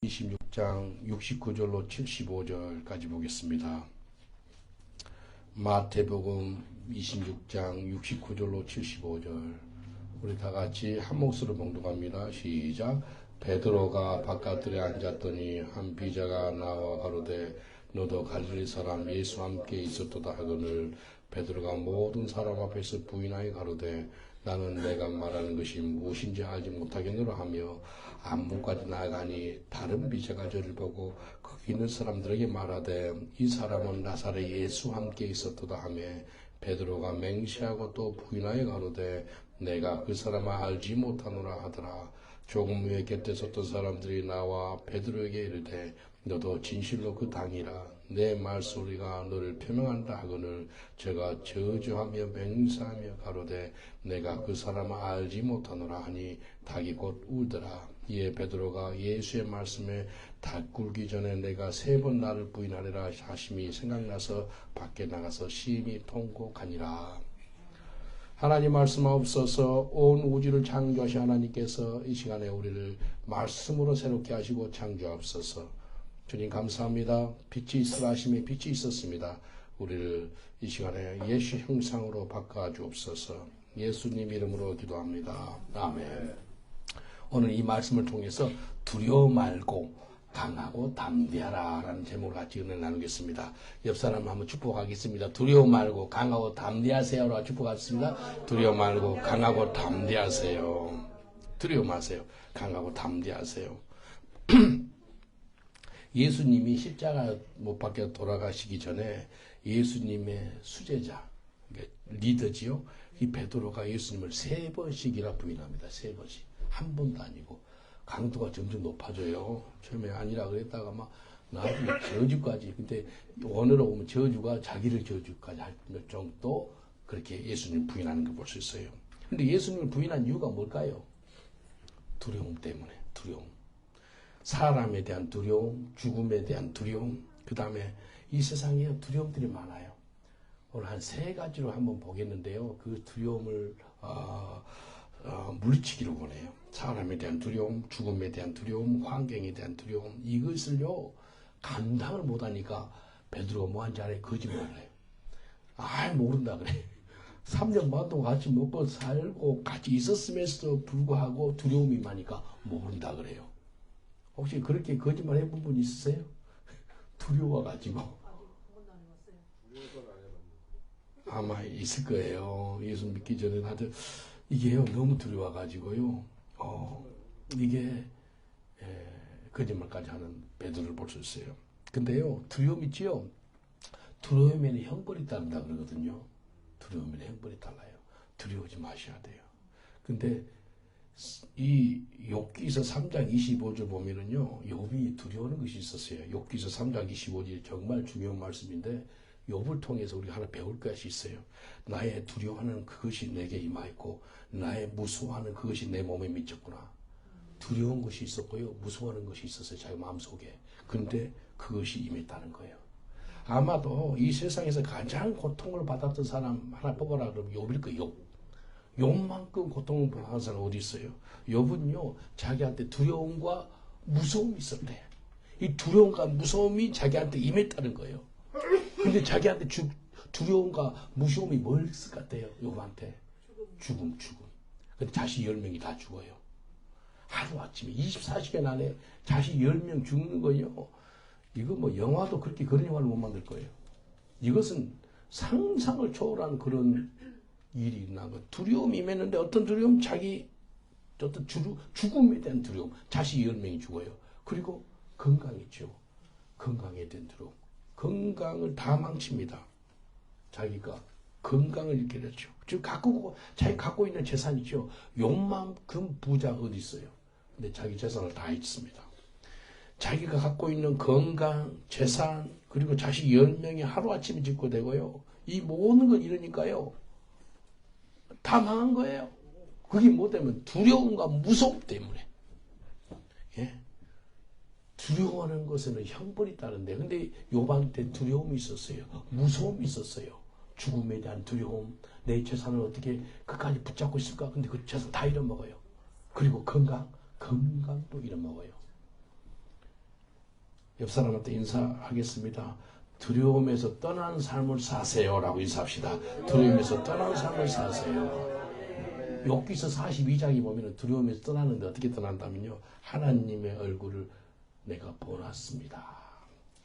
26장 69절로 75절까지 보겠습니다. 마태복음 26장 69절로 75절. 우리 다 같이 한 목소리로 봉독합니다. 시작. 베드로가 바깥들에 앉았더니 한 비자가 나와 가로되 너도 갈릴리 사람 예수와 함께 있었도다 하거늘 베드로가 모든 사람 앞에서 부인하여 가로되 나는 내가 말하는 것이 무엇인지 알지 못하겠노라 하며 안문까지 나아가니 다른 비자가 저를 보고 거기 있는 사람들에게 말하되 이 사람은 나사렛 예수와 함께 있었도다 하며 베드로가 맹세하고 또 부인하여 가로되 내가 그 사람을 알지 못하노라 하더라. 조금 후에 곁에 섰던 사람들이 나와 베드로에게 이르되 너도 진실로 그 당이라 내 말소리가 너를 표명한다 하거늘 제가 저주하며 맹세하며 가로되 내가 그 사람을 알지 못하노라 하니 닭이 곧 울더라. 이에 베드로가 예수의 말씀에 닭 굴기 전에 내가 3번 나를 부인하리라 하심이 생각나서 밖에 나가서 심히 통곡하니라. 하나님 말씀하옵소서. 온 우주를 창조하신 하나님께서 이 시간에 우리를 말씀으로 새롭게 하시고 창조하옵소서. 주님 감사합니다. 빛이 있으라 하심에 빛이 있었습니다. 우리를 이 시간에 예수 형상으로 바꿔주옵소서. 예수님 이름으로 기도합니다. 아멘. 오늘 이 말씀을 통해서 두려워 말고 강하고 담대하라 라는 제목을 같이 은혜를 나누겠습니다. 옆 사람 한번 축복하겠습니다. 두려워 말고 강하고 담대하세요 라고 축복하겠습니다. 두려워 말고 강하고 담대하세요. 두려워 마세요. 강하고 담대하세요. 예수님이 십자가 못 박혀 돌아가시기 전에 예수님의 수제자, 리더지요. 이 베드로가 예수님을 3번씩이나 부인합니다. 3번씩. 한 번도 아니고. 강도가 점점 높아져요. 처음에 아니라 그랬다가 막 나중에 저주까지. 근데 오늘로 보면 저주가 자기를 저주까지 할 정도 그렇게 예수님 부인하는 걸 볼 수 있어요. 근데 예수님을 부인한 이유가 뭘까요? 두려움 때문에. 두려움. 사람에 대한 두려움, 죽음에 대한 두려움, 그 다음에 이 세상에 두려움들이 많아요. 오늘 한 3가지로 한번 보겠는데요. 그 두려움을 물리치기를 원해요. 사람에 대한 두려움, 죽음에 대한 두려움, 환경에 대한 두려움, 이것을요 감당을 못하니까 베드로가 뭐한지 알아요? 거짓말을 해요. 모른다 그래. 3년 반 동안 같이 먹고 살고 같이 있었음에도 불구하고 두려움이 많으니까 모른다 그래요. 혹시 그렇게 거짓말 해본 분 있으세요? 두려워가지고. 아마 있을 거예요. 예수 믿기 전에 다들 이게요 너무 두려워가지고요. 이게 거짓말까지 하는 베드로를 볼 수 있어요. 근데요 두려움 있지요. 두려움에는 형벌이 따른다 그러거든요. 두려움에는 형벌이 달라요. 두려워하지 마셔야 돼요. 근데 이 욥기서 3장 25절 보면은요 욥이 두려워하는 것이 있었어요. 욥기서 3장 25절 정말 중요한 말씀인데 욥을 통해서 우리가 하나 배울 것이 있어요. 나의 두려워하는 그것이 내게 임하였고 나의 무서워하는 그것이 내 몸에 미쳤구나. 두려운 것이 있었고요. 무서워하는 것이 있었어요. 자기 마음속에. 근데 그것이 임했다는 거예요. 아마도 이 세상에서 가장 고통을 받았던 사람 하나 뽑아라 그러면 욥일 거예요. 욥만큼 고통을 받은 사람 어디 있어요? 욥은요 자기한테 두려움과 무서움이 있었대. 이 두려움과 무서움이 자기한테 임했다는 거예요. 근데 자기한테 두려움과 무서움이 뭘 있을 것 같아요? 욥한테 죽음. 근데 자식 10명이 다 죽어요. 하루아침에 24시간 안에 자식 10명 죽는 거예요. 이거 뭐 영화도 그렇게 그런 영화를 못 만들 거예요. 이것은 상상을 초월한 그런 일이 일어난 거. 두려움이 임했는데 어떤 두려움? 어떤 죽음에 대한 두려움. 자식 10명이 죽어요. 그리고 건강이죠. 건강에 대한 두려움. 건강을 다 망칩니다. 자기가 건강을 잃게 됐죠. 즉 자기 갖고 있는 재산이죠. 욕만큼 부자가 어디 있어요. 근데 자기 재산을 다 잃습니다. 자기가 갖고 있는 건강, 재산, 그리고 자식 10명이 하루아침에 짓고 되고요. 이 모든 걸 잃으니까요. 다 망한 거예요. 그게 뭐 때문에? 두려움과 무서움 때문에. 예? 두려워하는 것에는 형벌이 따른데, 근데 욥한테 두려움이 있었어요. 무서움이 있었어요. 죽음에 대한 두려움, 내 재산을 어떻게 끝까지 붙잡고 있을까? 근데 그 재산 다 잃어먹어요. 그리고 건강도 잃어먹어요. 옆 사람한테 인사하겠습니다. 두려움에서 떠나는 삶을 사세요라고 인사합시다. 두려움에서 떠나는 삶을 사세요. 욥기서 42장에 보면 두려움에서 떠나는데 어떻게 떠난다면요. 하나님의 얼굴을 내가 보았습니다.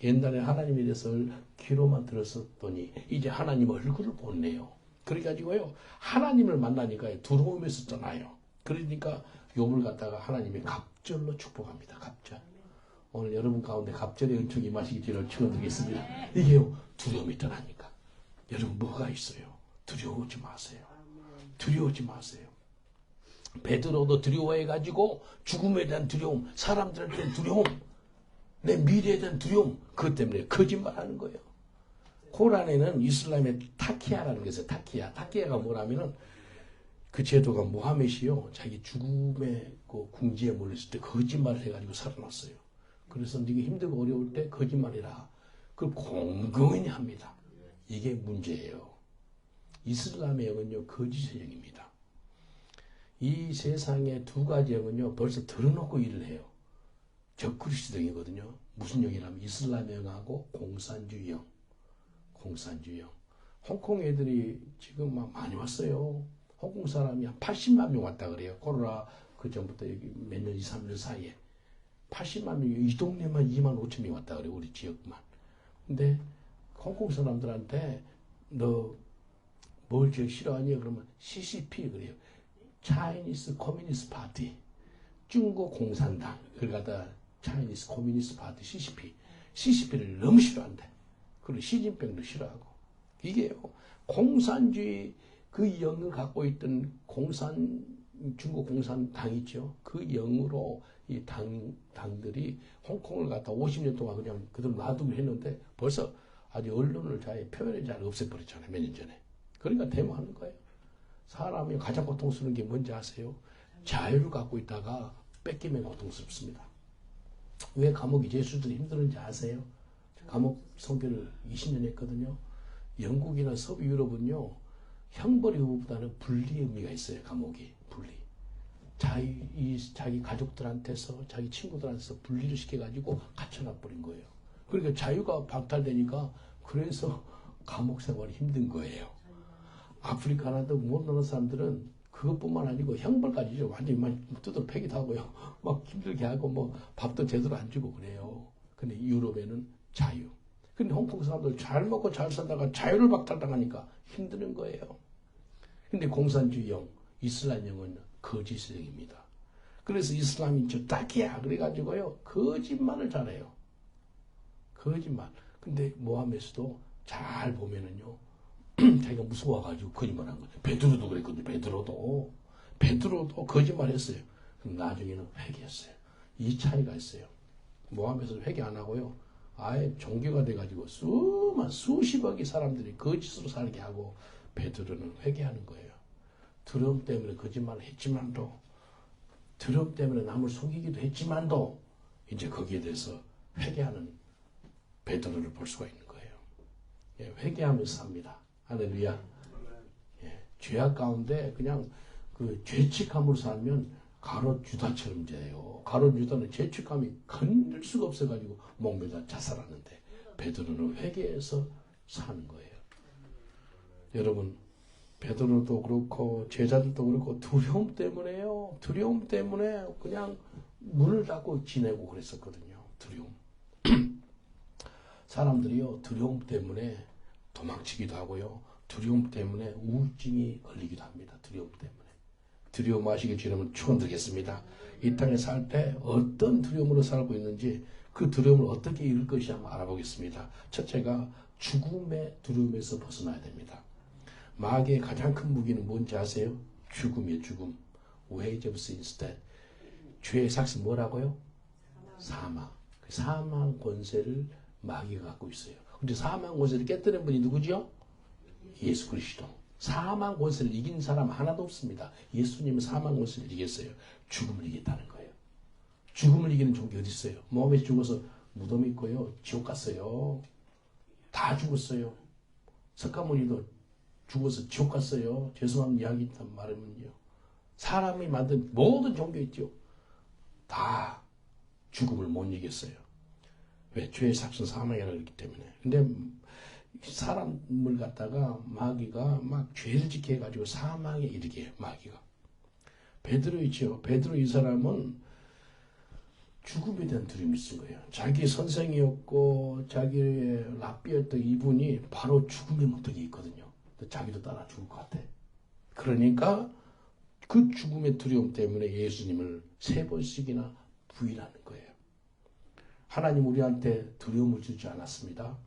옛날에 하나님에 대해서 귀로만 들었었더니 이제 하나님 얼굴을 보네요. 그래가지고요. 하나님을 만나니까 두려움에서 떠나요. 그러니까 욥을 갖다가 하나님이 갑절로 축복합니다. 갑절. 오늘 여러분 가운데 갑절의 은총이 임하시기 주를 축원드리겠습니다. 이게요. 두려움이 떠나니까. 여러분 뭐가 있어요? 두려워하지 마세요. 두려워하지 마세요. 베드로도 두려워해가지고 죽음에 대한 두려움, 사람들한테 대한 두려움, 내 미래에 대한 두려움, 그것 때문에 거짓말하는 거예요. 코란에는 이슬람의 타키야라는 게 있어요. 타키야. 타키야가 뭐라면은 그 제도가 모하메시요. 자기 죽음의 그 궁지에 몰렸을 때 거짓말을 해가지고 살아났어요. 그래서 네가 힘들고 어려울 때 거짓말이라. 그걸 공공연히 합니다. 이게 문제예요. 이슬람의 영은요. 거짓의 영입니다. 이 세상의 두 가지 영은요. 벌써 들어놓고 일을 해요. 적그리스도 영이거든요. 무슨 영이라면 이슬람의 영하고 공산주의 영. 공산주의 영. 홍콩 애들이 지금 막 많이 왔어요. 홍콩 사람이 한 80만 명 왔다 그래요. 코로나 그 전부터 여기 몇 년, 2, 3년 사이에. 80만 명이 이 동네만 2만 5천 명 왔다 그래요. 우리 지역만. 근데 홍콩 사람들한테 너 뭘 제일 싫어하니? 그러면 CCP 그래요. Chinese Communist Party. 중국 공산당. 그걸 갖다 Chinese Communist Party CCP. CCP를 너무 싫어한대. 그리고 시진핑도 싫어하고. 이게요. 공산주의 그 영을 갖고 있던 중국 공산당 있죠. 그 영으로 이 당들이 홍콩을 갖다 50년 동안 그냥 그대로 놔두고 했는데 벌써 아주 언론을 잘 표현의 자를 없애버렸잖아요. 몇 년 전에. 그러니까 데모하는 거예요. 사람이 가장 고통스러운 게 뭔지 아세요? 자유를 갖고 있다가 뺏기면 고통스럽습니다. 왜 감옥이 죄수들이 힘들은지 아세요? 감옥 선교를 20년 했거든요. 영국이나 서부 유럽은요. 형벌의 의무보다는 분리의 의미가 있어요. 감옥이. 분리. 자기 가족들한테서 자기 친구들한테서 분리를 시켜가지고 갇혀놔버린 거예요. 그러니까 자유가 박탈되니까 그래서 감옥 생활이 힘든 거예요. 아프리카나도 못 나는 사람들은 그것뿐만 아니고 형벌까지죠. 완전히 막 뜯어 패기도 하고요. 막 힘들게 하고 뭐 밥도 제대로 안 주고 그래요. 근데 유럽에는 자유. 근데 홍콩 사람들 잘 먹고 잘 살다가 자유를 박탈당하니까 힘드는 거예요. 근데 공산주의형, 이슬람형은 거짓의 영입니다. 그래서 이슬람이 저 딱이야. 그래가지고요. 거짓말을 잘해요. 거짓말. 근데 모함에서도 잘 보면은요. 자기가 무서워가지고 거짓말한 거죠. 베드로도 그랬거든요. 베드로도 거짓말했어요. 그럼 나중에는 회개했어요. 이 차이가 있어요. 모함에서 회개 안 하고요. 아예 종교가 돼가지고 수십억의 사람들이 거짓으로 살게 하고 베드로는 회개하는 거예요. 두려움 때문에 거짓말을 했지만도 두려움 때문에 남을 속이기도 했지만도 이제 거기에 대해서 회개하는 베드로를 볼 수가 있는 거예요. 예, 회개하면서 삽니다. 할렐루야. 예, 죄악 가운데 그냥 그 죄책감으로 살면 가롯 유다처럼 돼요. 가롯 유다는 죄책감이 건들 수가 없어가지고 목매다 자살하는데 베드로는 회개해서 사는 거예요. 여러분 베드로도 그렇고 제자들도 그렇고 두려움 때문에요. 두려움 때문에 그냥 문을 닫고 지내고 그랬었거든요. 두려움. 사람들이요 두려움 때문에 도망치기도 하고요. 두려움 때문에 우울증이 걸리기도 합니다. 두려움 때문에. 두려움하시기 주님은 축원드리겠습니다. 이 땅에 살 때 어떤 두려움으로 살고 있는지 그 두려움을 어떻게 이길 것인지 한번 알아보겠습니다. 첫째가 죽음의 두려움에서 벗어나야 됩니다. 마귀의 가장 큰 무기는 뭔지 아세요? 죽음이에요. 죽음. Wage of sin instead. 죄의 삭스 뭐라고요? 사망. 그 사망 권세를 마귀가 갖고 있어요. 근데 사망 권세를 깨뜨린 분이 누구죠? 예수 그리스도. 사망 권세를 이긴 사람 하나도 없습니다. 예수님은 사망 권세를 이겼어요. 죽음을 이겼다는 거예요. 죽음을 이기는 종이 어디 있어요? 모함에 죽어서 무덤이 있고요. 지옥 갔어요. 다 죽었어요. 석가모니도 죽어서 지옥 갔어요. 죄송한 이야기 있단 말이면요. 사람이 만든 모든 종교 있죠. 다 죽음을 못 이겼어요. 왜? 죄의 삭선 사망이라고 그랬기 때문에. 근데 사람을 갖다가 마귀가 막 죄를 짓게 해가지고 사망에 이르게 해요. 마귀가. 베드로 있죠. 베드로 이 사람은 죽음에 대한 두려움이 있은 거예요. 자기 선생이었고 자기의 랍비였던 이분이 바로 죽음의 문턱에 있거든요. 자기도 따라 죽을 것 같아. 그러니까 그 죽음의 두려움 때문에 예수님을 3번씩이나 부인하는 거예요. 하나님 우리한테 두려움을 주지 않았습니다.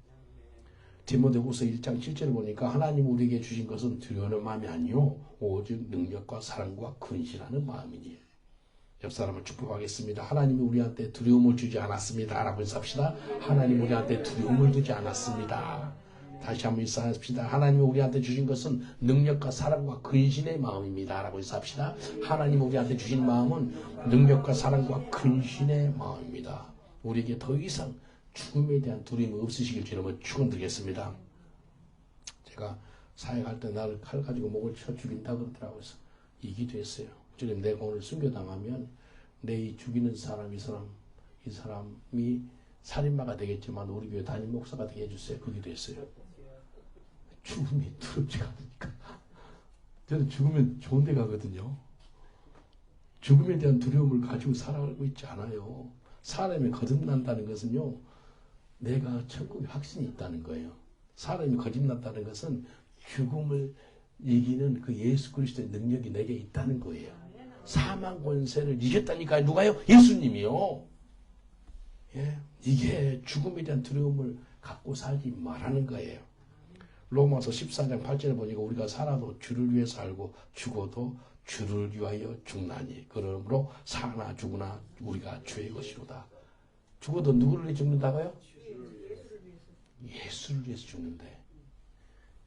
디모데후서 1장 7절을 보니까 하나님 우리에게 주신 것은 두려워하는 마음이 아니요 오직 능력과 사랑과 근신하는 마음이니. 옆 사람을 축복하겠습니다. 하나님이 우리한테 두려움을 주지 않았습니다. 라고 인사합시다. 하나님 우리한테 두려움을 주지 않았습니다. 다시 한번 인사합시다. 하나님이 우리한테 주신 것은 능력과 사랑과 근신의 마음입니다. 라고 인사합시다. 하나님이 우리한테 주신 마음은 능력과 사랑과 근신의 마음입니다. 우리에게 더 이상 죽음에 대한 두려움이 없으시길 주님은 축원드리겠습니다. 제가 사역할 때 나를 칼 가지고 목을 쳐 죽인다 그러더라고요. 그래서 이 기도했어요. 주님, 내가 오늘 순교당하면 내 이 죽이는 사람, 이 사람이 살인마가 되겠지만 우리 교회 담임 목사가 되게 해주세요. 그 기도했어요. 죽음이 두렵지가 않으니까. 저는 죽으면 좋은 데 가거든요. 죽음에 대한 두려움을 가지고 살아가고 있지 않아요. 사람이 거듭난다는 것은요, 내가 천국에 확신이 있다는 거예요. 사람이 거듭났다는 것은 죽음을 이기는 그 예수 그리스도의 능력이 내게 있다는 거예요. 사망 권세를 이겼다니까요. 누가요? 예수님이요. 예, 이게 죽음에 대한 두려움을 갖고 살지 말라는 거예요. 로마서 14장 8절에 보니까 우리가 살아도 주를 위해 살고 죽어도 주를 위하여 죽나니 그러므로 사나 죽으나 우리가 주의 것이로다. 죽어도 누구를 위해 죽는다고요? 예수를 위해서 죽는데.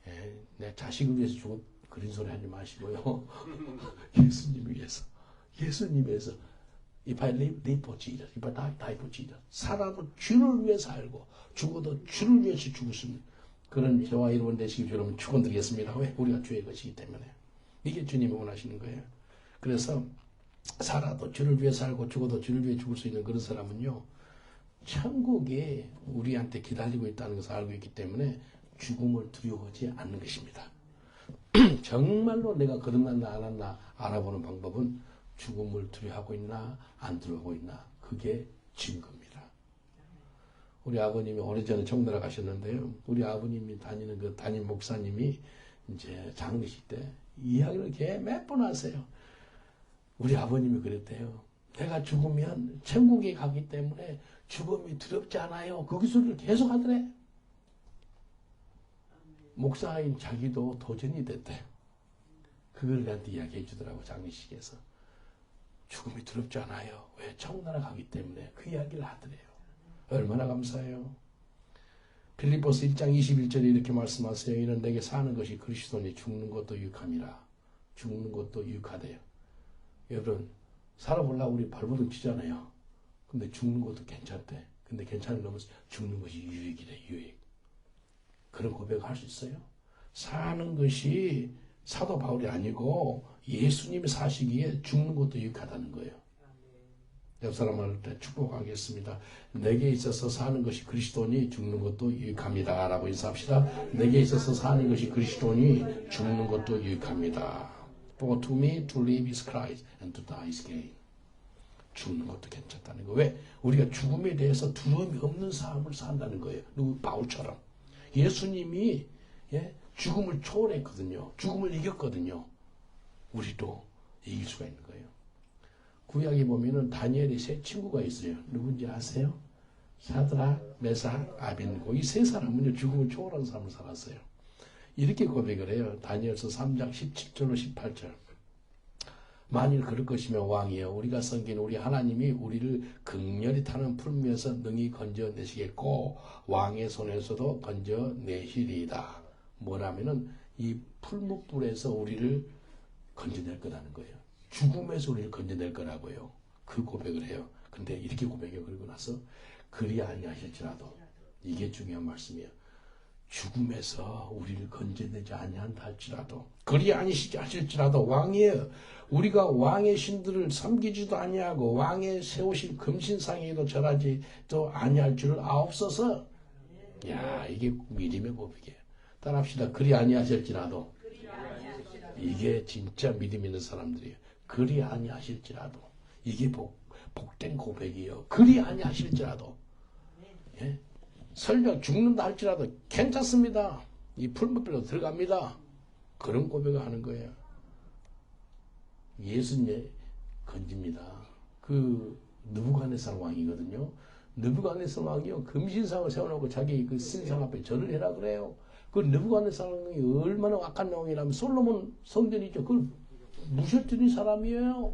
예, 내 자식을 위해서 죽어 그런 소리 하지 마시고요. 예수님 위해서. 예수님 위해서. If I live for Jesus. If I die for Jesus. 살아도 주를 위해 살고 죽어도 주를 위해서 죽으신 그런 저와 여러분 되시길 여러분 축원드리겠습니다. 왜? 우리가 주의 것이기 때문에. 이게 주님이 원하시는 거예요. 그래서 살아도 주를 위해 살고 죽어도 주를 위해 죽을 수 있는 그런 사람은요, 천국에 우리한테 기다리고 있다는 것을 알고 있기 때문에 죽음을 두려워하지 않는 것입니다. 정말로 내가 거듭났나 안 했나 알아보는 방법은 죽음을 두려워하고 있나 안 두려워하고 있나, 그게 증거입니다. 우리 아버님이 오래전에 청나라 가셨는데요, 우리 아버님이 다니는 그 담임 목사님이 이제 장례식 때 이야기를 이렇게 몇 번 하세요. 우리 아버님이 그랬대요. 내가 죽으면 천국에 가기 때문에 죽음이 두렵지 않아요. 그 소리를 계속 하더래. 목사인 자기도 도전이 됐대. 그걸 나한테 이야기해 주더라고, 장례식에서. 죽음이 두렵지 않아요. 왜? 천국나라 가기 때문에. 그 이야기를 하더래요. 얼마나 감사해요. 빌립보서 1장 21절에 이렇게 말씀하세요. 이는 내게 사는 것이 그리스도니 죽는 것도 유익함이라. 죽는 것도 유익하대요. 여러분, 살아보려고 우리 발버둥 치잖아요. 근데 죽는 것도 괜찮대. 근데 괜찮은 놈은 죽는 것이 유익이래, 유익. 그런 고백을 할 수 있어요? 사는 것이 사도 바울이 아니고 예수님이 사시기에 죽는 것도 유익하다는 거예요. 옆 사람한테 축복하겠습니다. 내게 있어서 사는 것이 그리스도니 죽는 것도 유익합니다. 라고 인사합시다. 내게 있어서 사는 것이 그리스도니 죽는 것도 유익합니다. For to me to live is Christ and to die is gain. 죽는 것도 괜찮다는 거. 왜? 우리가 죽음에 대해서 두려움이 없는 삶을 산다는 거예요. 누구? 바울처럼. 예수님이 죽음을 초월했거든요. 죽음을 이겼거든요. 우리도 이길 수가 있는 거예요. 구약에 보면은 다니엘의 세 친구가 있어요. 누군지 아세요? 사드락, 메삭, 아벤고. 이 세 사람은요, 죽음을 초월한 삶을 살았어요. 이렇게 고백을 해요. 다니엘서 3장 17절로 18절. 만일 그럴 것이면 왕이여, 우리가 섬긴 우리 하나님이 우리를 극렬히 타는 풀무에서 능히 건져내시겠고 왕의 손에서도 건져내시리이다. 뭐라면은 이 풀무불에서 우리를 건져낼 거라는 거예요. 죽음에서 우리를 건져낼 거라고요. 그 고백을 해요. 근데 이렇게 고백해요. 그리고 나서 그리 아니하실지라도, 이게 중요한 말씀이에요. 죽음에서 우리를 건져내지 아니한다 할지라도 그리 아니시지 하실지라도 왕이에요. 우리가 왕의 신들을 섬기지도 아니하고 왕의 세우신 금신상에도 절하지도 아니할 줄을 아옵소서. 야, 이게 믿음의 고백이에요. 따라합시다. 그리 아니하실지라도. 이게 진짜 믿음 있는 사람들이에요. 그리 아니하실지라도. 이게 복된 고백이에요. 그리 아니하실지라도. 예? 설령 죽는다 할지라도 괜찮습니다. 이 풀무불로 들어갑니다. 그런 고백을 하는 거예요. 예수님 건집니다. 그 느부갓네살 왕이거든요. 느부갓네살 왕이요 금신상을 세워놓고 자기 그 신상 앞에 절을 해라 그래요. 그 느부갓네살 왕이 얼마나 악한 왕이라면 솔로몬 성전이죠. 그걸 무셔뜨린 사람이에요.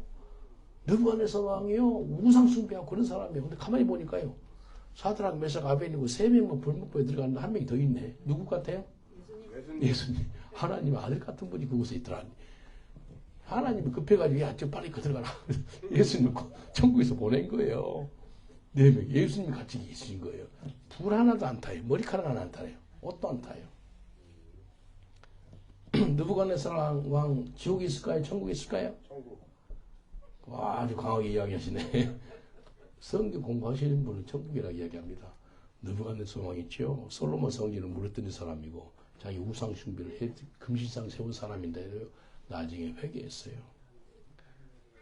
느부갓네살 왕이요 우상 숭배하고 그런 사람이에요. 근데 가만히 보니까요. 사드락 메삭 아베니고 세 명만 불목부에 들어갔는데 한 명이 더 있네. 누구 같아요? 예수님. 하나님의 아들 같은 분이 그곳에 있더라. 하나님이 급해가지고 야, 저 빨리 그 들어가라. 예수님 천국에서 보낸 거예요. 네 명. 예수님이 같이 있으신 거예요. 불 하나도 안 타요. 머리카락 하나 안 타요. 옷도 안 타요. 느부갓네살 왕 지옥에 있을까요? 천국에 있을까요? 천국. 와, 아주 강하게 이야기하시네. 성경 공부하시는 분은 천국이라고 이야기합니다. 느부갓네살 왕 있죠. 솔로몬 성전을 무너뜨린 사람이고 자기 우상 숭배를 해 금신상 세운 사람인데 나중에 회개했어요.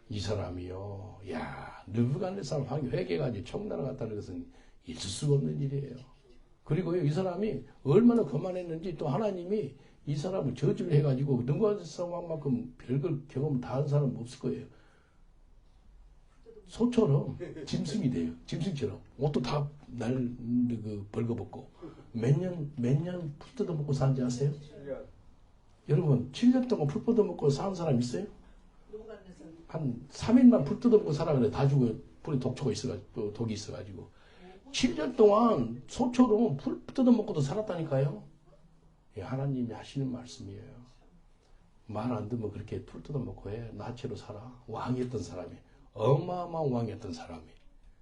이 사람이요. 야, 느부갓네살 왕이 회개해가지고 청나라 갔다는 것은 있을 수가 없는 일이에요. 그리고요, 이 사람이 얼마나 거만했는지 또 하나님이 이 사람을 저주를 해가지고 느부갓네살 왕만큼 별걸 경험 다 한 사람은 없을 거예요. 소처럼 짐승이 돼요. 짐승처럼. 옷도 다 벌거벗고. 몇 년 풀 뜯어먹고 사는지 아세요? 7년. 여러분, 7년 동안 풀 뜯어먹고 사는 사람 있어요? 한 3일만 풀 뜯어먹고 살아 그래. 다 죽어요. 풀에 독초가 있어가지고, 독이 있어가지고. 7년 동안 소처럼 풀 뜯어먹고도 살았다니까요. 예, 하나님이 하시는 말씀이에요. 말 안 듣면 그렇게 풀 뜯어먹고 해. 나체로 살아. 왕이었던 사람이. 어마어마한 왕이었던 사람이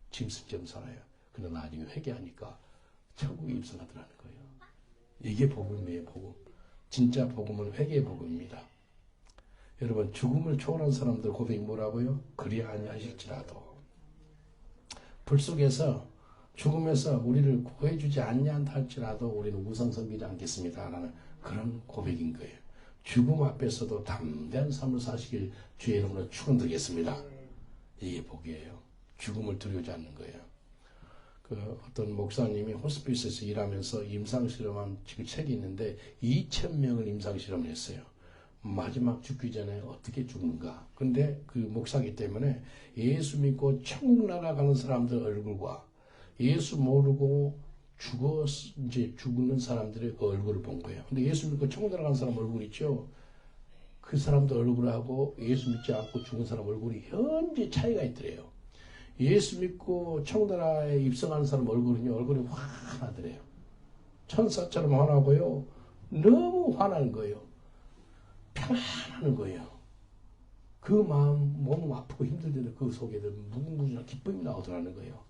짐승처럼 살아요. 그러나 나중에 회개하니까 천국에 입성하더라는 거예요. 이게 복음이에요, 복음. 진짜 복음은 회개의 복음입니다. 여러분, 죽음을 초월한 사람들 고백이 뭐라고요? 그리 아니하실지라도. 불 속에서 죽음에서 우리를 구해주지 않냐 할지라도 우리는 우상 섬기지 않겠습니다. 라는 그런 고백인 거예요. 죽음 앞에서도 담대한 삶을 사시길 주의 이름으로 축원드리겠습니다. 이게 복이에요. 죽음을 두려워하지 않는 거예요. 그 어떤 목사님이 호스피스에서 일하면서 임상실험한 지금 책이 있는데 2,000명을 임상실험을 했어요. 마지막 죽기 전에 어떻게 죽는가. 근데 그 목사기 때문에 예수 믿고 천국 날아가는 사람들 얼굴과 예수 모르고 이제 죽는 사람들의 그 얼굴을 본 거예요. 근데 예수 믿고 천국 날아가는 사람 얼굴 있죠? 그 사람들 얼굴하고 예수 믿지 않고 죽은 사람 얼굴이 현재 차이가 있더래요. 예수 믿고 천국나라에 입성하는 사람 얼굴은요, 얼굴이 환하더래요. 천사처럼 환하고요, 너무 환한 거예요. 편안한 거예요. 그 마음, 몸 아프고 힘들던데 그 속에도 무궁무진한 기쁨이 나오더라는 거예요.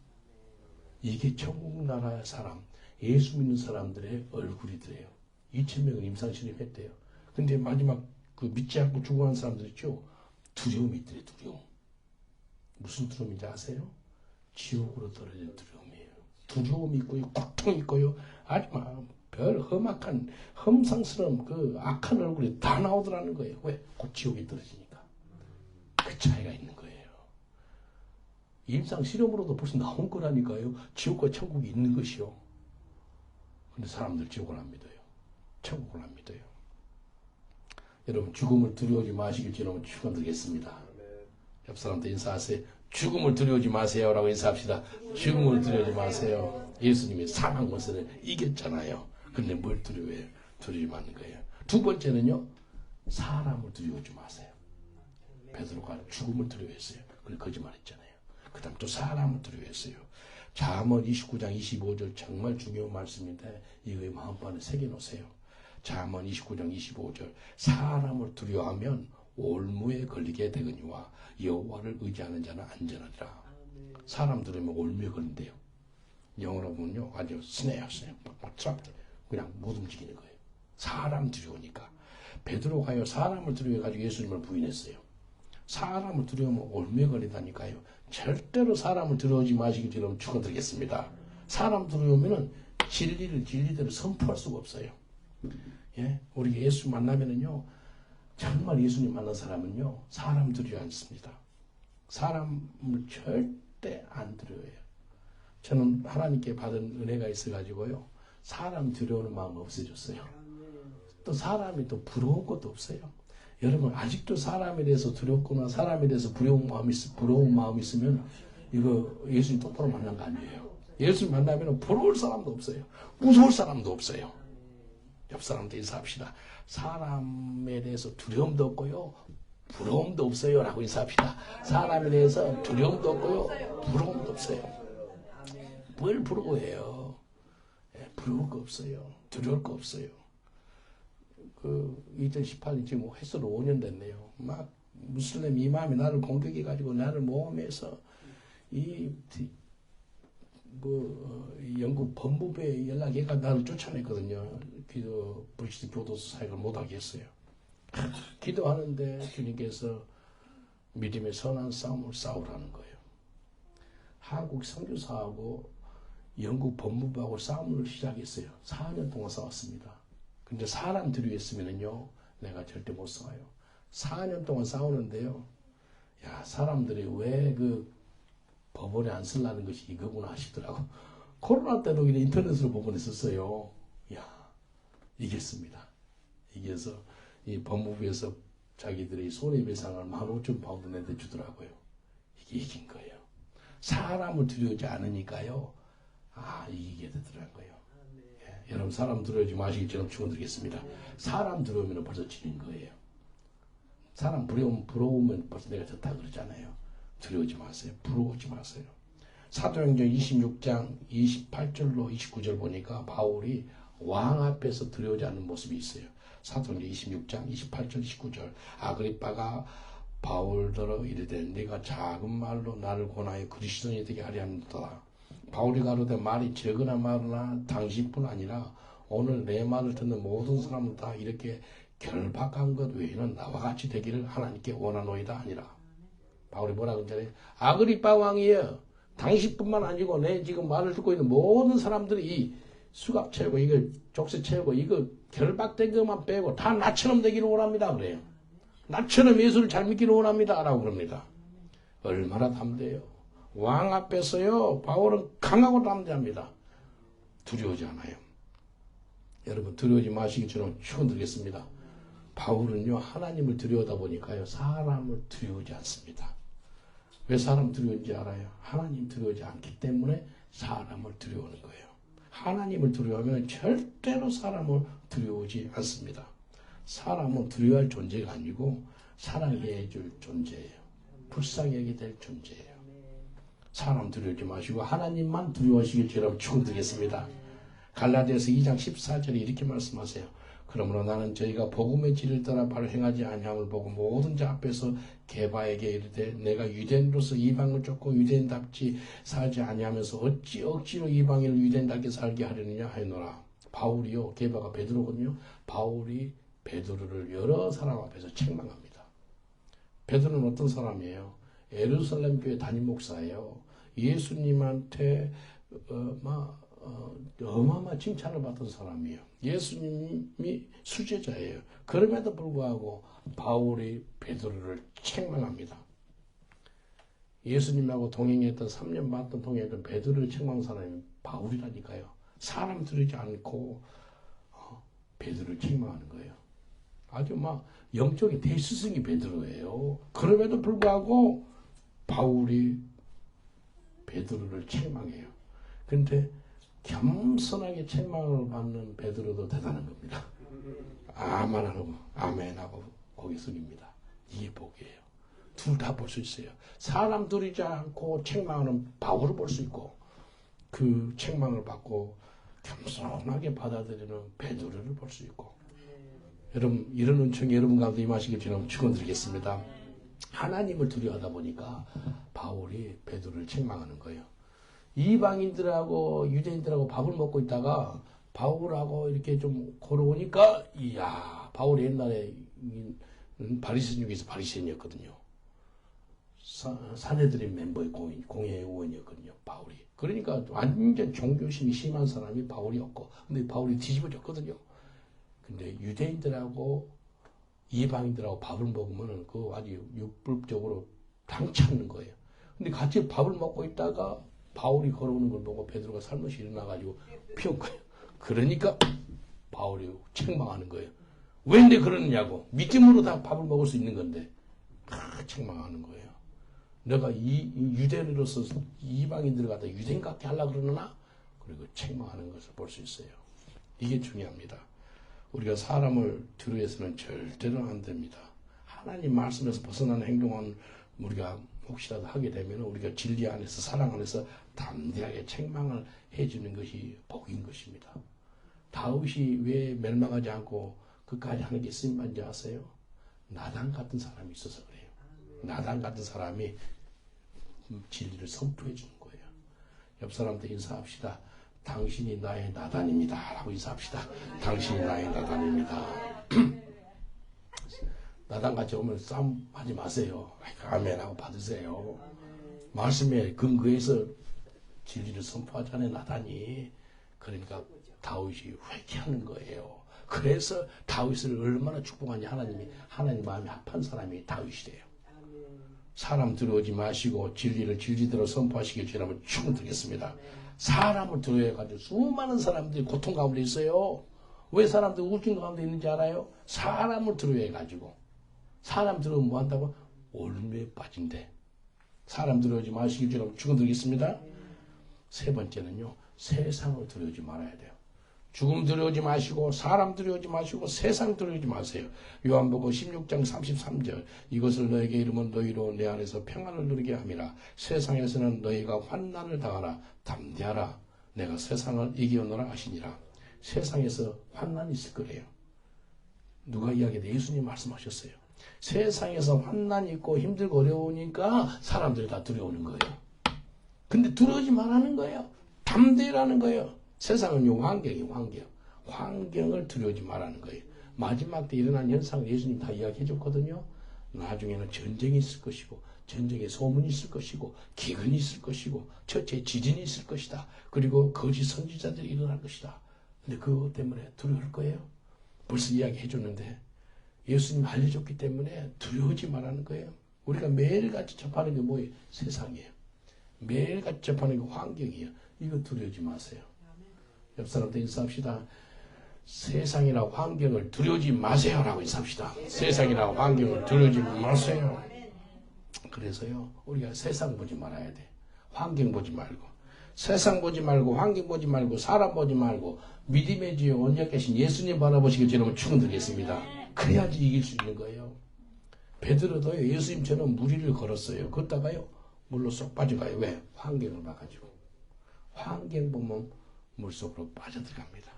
이게 천국나라의 사람, 예수 믿는 사람들의 얼굴이더래요. 2,000명을 임상실험했대요. 근데 마지막 그 믿지 않고 죽어가는 사람들 있죠? 두려움이 있더래, 두려움. 무슨 두려움인지 아세요? 지옥으로 떨어진 두려움이에요. 두려움이 있고요, 고통이 있고요, 아주 별 험악한, 험상스러운 그 악한 얼굴이 다 나오더라는 거예요. 왜? 곧 지옥에 떨어지니까. 그 차이가 있는 거예요. 임상 실험으로도 벌써 나온 거라니까요. 지옥과 천국이 있는 것이요. 근데 사람들 지옥을 안 믿어요. 천국을 안 믿어요. 여러분, 죽음을 두려워하지 마시길 주님으로 축원드리겠습니다. 옆 사람한테 인사하세요. 죽음을 두려워하지 마세요. 라고 인사합시다. 죽음을 두려워하지 마세요. 예수님이 사망 권세를 이겼잖아요. 근데 뭘 두려워해요? 두려워하지 마는 거예요. 두 번째는요, 사람을 두려워하지 마세요. 베드로가 죽음을 두려워했어요. 그걸 거짓말했잖아요. 그 다음 또 사람을 두려워했어요. 잠언 29장 25절 정말 중요한 말씀인데 이거의 마음판에 새겨놓으세요. 잠언 29장 25절 사람을 두려워하면 올무에 걸리게 되거니와 여호와를 의지하는 자는 안전하리라. 사람 두려우면 올무에 걸린대요. 영어로 보면요, 아주 스네어, 트랍. 그냥 못 움직이는 거예요. 사람 두려우니까. 베드로가요 사람을 두려워가지고 예수님을 부인했어요. 사람을 두려우면 올매거리다니까요. 절대로 사람을 두려워하지 마시기 전에 축원드리겠습니다. 사람 두려우면은 진리를 진리대로 선포할 수가 없어요. 예, 우리가 예수 만나면은요, 정말 예수님 만난 사람은요, 사람 두려워 않습니다. 사람을 절대 안 두려워해요. 저는 하나님께 받은 은혜가 있어가지고요, 사람 두려우는 마음 없어졌어요. 또 사람이 또 부러운 것도 없어요. 여러분, 아직도 사람에 대해서 두렵거나 사람에 대해서 부러운 마음이 있으면 이거 예수님 똑바로 만난 거 아니에요. 예수님 만나면 부러울 사람도 없어요. 무서울 사람도 없어요. 옆 사람도 인사합시다. 사람에 대해서 두려움도 없고요, 부러움도 없어요 라고 인사합시다. 사람에 대해서 두려움도 없고요, 부러움도 없어요. 뭘 부러워해요? 부러울 거 없어요. 두려울 거 없어요. 2018년 지금 횟수로 5년 됐네요. 막 무슬림 이맘이 나를 공격해가지고 나를 모함해서 영국 법무부에 연락해가 나를 쫓아냈거든요. 브리티시 교도소 사역을 못하게 했어요. 기도하는데 주님께서 믿음의 선한 싸움을 싸우라는 거예요. 한국 선교사하고 영국 법무부하고 싸움을 시작했어요. 4년 동안 싸웠습니다. 근데 사람 두려워했으면요, 내가 절대 못 싸워요. 4년 동안 싸우는데요, 야, 사람들이 왜 법원에 안 쓰려는 것이 이거구나 하시더라고. 코로나 때도 그냥 인터넷으로 법원했었어요. 야, 이겼습니다. 이겨서 이 법무부에서 자기들이 손해배상을 15,000파운드 내대 주더라고요. 이게 이긴 거예요. 사람을 두려워하지 않으니까요, 이기게 되더라고요. 예, 여러분, 사람 두려워하지 마시기 전에 축원드리겠습니다. 사람 두려우면 벌써 지는 거예요. 사람 부러우면 벌써 내가 좋다 그러잖아요. 두려워하지 마세요. 부러워하지 마세요. 사도행전 26장 28절로 29절 보니까 바울이 왕 앞에서 두려워하지 않는 모습이 있어요. 사도행전 26장 28절 29절. 아그리빠가 바울더러 이르되 네가 작은 말로 나를 권하여 그리스도인이 되게 하려 합니다. 바울이 가로되 말이 적으나 말으나 당신뿐 아니라 오늘 내 말을 듣는 모든 사람은 다 이렇게 결박한 것 외에는 나와 같이 되기를 하나님께 원하노이다 아니라. 바울이 뭐라 그러잖아요. 아그리빠 왕이여, 당신뿐만 아니고 내 지금 말을 듣고 있는 모든 사람들이 이 수갑 채우고 이거 족쇄 채우고 이거 결박된 것만 빼고 다 나처럼 되기를 원합니다 그래요. 나처럼 예수를 잘 믿기를 원합니다 라고 그럽니다. 얼마나 담대해요. 왕 앞에서요, 바울은 강하고 담대합니다. 두려워하지 않아요. 여러분, 두려워하지 마시기 전에 축원드리겠습니다. 바울은요, 하나님을 두려워하다 보니까요, 사람을 두려워하지 않습니다. 왜 사람 두려운지 알아요? 하나님 두려워하지 않기 때문에 사람을 두려워하는 거예요. 하나님을 두려워하면 절대로 사람을 두려워하지 않습니다. 사람은 두려워할 존재가 아니고 사랑해 줄 존재예요. 불쌍히 여기게 될 존재예요. 사람 두려워하지 마시고 하나님만 두려워하시길 저라고 축원드리겠습니다. 갈라디아서 2장 14절에 이렇게 말씀하세요. 그러므로 나는 저희가 복음의 질을 따라 바로 행하지 아니함을 보고 모든 자 앞에서 게바에게 이르되 내가 유대인으로서 이방을 쫓고 유대인답지 살지 아니하면서 어찌 억지로 이방인을 유대인답게 살게 하려느냐 하였노라. 바울이요, 게바가 베드로거든요. 바울이 베드로를 여러 사람 앞에서 책망합니다. 베드로는 어떤 사람이에요? 예루살렘 교회 담임 목사예요. 예수님한테 어마어마한 칭찬을 받은 사람이에요. 예수님이 수제자예요. 그럼에도 불구하고 바울이 베드로를 책망합니다. 예수님하고 동행했던 3년 반 동안 동행했던 베드로를 책망한 사람이 바울이라니까요. 사람 두려지 않고 베드로를 책망하는 거예요. 아주 막 영적인 대스승이 베드로예요. 그럼에도 불구하고 바울이 베드로를 책망해요. 그런데 겸손하게 책망을 받는 베드로도 대단한 겁니다. 아멘 하고 아멘 하고 고개 숙입니다. 이게 복이에요. 둘 다 볼 수 있어요. 사람 두리지 않고 책망하는 바울을 볼 수 있고 그 책망을 받고 겸손하게 받아들이는 베드로를 볼 수 있고. 여러분, 이런 은총이 여러분 가운데 임하시길 저는 축원드리겠습니다. 하나님을 두려워하다 보니까 바울이 베드로를 책망하는 거예요. 이방인들하고 유대인들하고 밥을 먹고 있다가 바울하고 이렇게 좀 걸어오니까, 이야, 바울이 옛날에 바리새인 중에서 바리새인이었거든요. 산헤드린 멤버의 공회의원이었거든요, 바울이. 그러니까 완전 종교심이 심한 사람이 바울이었고, 근데 바울이 뒤집어졌거든요. 근데 유대인들하고 이방인들하고 밥을 먹으면 그 아주 육불적으로 당찮는 거예요. 근데 같이 밥을 먹고 있다가 바울이 걸어오는 걸 보고 베드로가 살며시 일어나가지고 피운 거예요. 그러니까 바울이 책망하는 거예요. 왜 내 그러느냐고. 믿음으로 다 밥을 먹을 수 있는 건데 책망하는 거예요. 내가 이 유대인으로서 이방인들을 갖다 유대인 같게 하려고 그러느나? 그리고 책망하는 것을 볼 수 있어요. 이게 중요합니다. 우리가 사람을 두려워해서는 절대로 안 됩니다. 하나님 말씀에서 벗어나는 행동은 우리가 혹시라도 하게 되면 우리가 진리 안에서 사랑 안에서 담대하게 책망을 해주는 것이 복인 것입니다. 다윗이 왜 멸망하지 않고 그까지 하는 게 쓰임받는지 아세요? 나단 같은 사람이 있어서 그래요. 나단 같은 사람이 진리를 선포해 주는 거예요. 옆 사람한테 인사합시다. 당신이 나의 나단입니다. 라고 인사합시다. 당신이 나의 나단입니다. 나단같이 오면 싸움하지 마세요. 아멘하고 받으세요. 말씀에 근거해서 진리를 선포하자는 나단이. 그러니까 다윗이 회개하는 거예요. 그래서 다윗을 얼마나 축복하니 하나님 마음이 합한 사람이 다윗이래요. 사람 두려워하지 마시고 진리를 진리대로 선포하시길 주라면 축원드리겠습니다. 사람을 두려워해가지고 수많은 사람들이 고통 가운데 있어요. 왜 사람들이 우울증 가운데 있는지 알아요? 사람을 두려워해가지고. 사람 두려우면 뭐 한다고? 올무에 빠진대. 사람 두려워하지 마시길 주라면 축원드리겠습니다. 세 번째는요, 세상을 두려워하지 말아야 돼요. 죽음 두려워하지 마시고 사람 두려워하지 마시고 세상 두려워하지 마세요. 요한복음 16장 33절 이것을 너에게 이르면 너희로 내 안에서 평안을 누리게 함이라. 세상에서는 너희가 환난을 당하라. 담대하라. 내가 세상을 이기었노라 하시니라. 세상에서 환난이 있을 거래요. 누가 이야기해? 예수님 말씀하셨어요. 세상에서 환난이 있고 힘들고 어려우니까 사람들이 다 두려워하는 거예요. 근데 두려워하지 말라는 거예요. 담대라는 거예요. 세상은 환경을 두려워하지 말라는 거예요. 마지막 때 일어난 현상을 예수님 다 이야기해 줬거든요. 나중에는 전쟁이 있을 것이고 전쟁에 소문이 있을 것이고 기근이 있을 것이고 첫째 지진이 있을 것이다. 그리고 거짓 선지자들이 일어날 것이다. 근데 그것 때문에 두려울 거예요. 벌써 이야기해 줬는데 예수님 알려줬기 때문에 두려워하지 말라는 거예요. 우리가 매일같이 접하는 게 뭐예요? 세상이에요. 매일같이 접하는 게 환경이에요. 이거 두려워하지 마세요. 옆 사람한테 인사합시다. 세상이나 환경을 두려워하지 마세요라고 인사합시다. 세상이나 환경을 두려워하지 마세요. 그래서요, 우리가 세상 보지 말아야 돼. 환경 보지 말고. 세상 보지 말고, 환경 보지 말고, 사람 보지 말고, 믿음의 주여 언약 계신 예수님 바라보시길 저는 축원드리겠습니다. 그래야지 이길 수 있는 거예요. 베드로도요, 예수님처럼 무리를 걸었어요. 걷다가요, 물로 쏙 빠져가요. 왜? 환경을 봐가지고. 환경 보면 물속으로 빠져들어갑니다.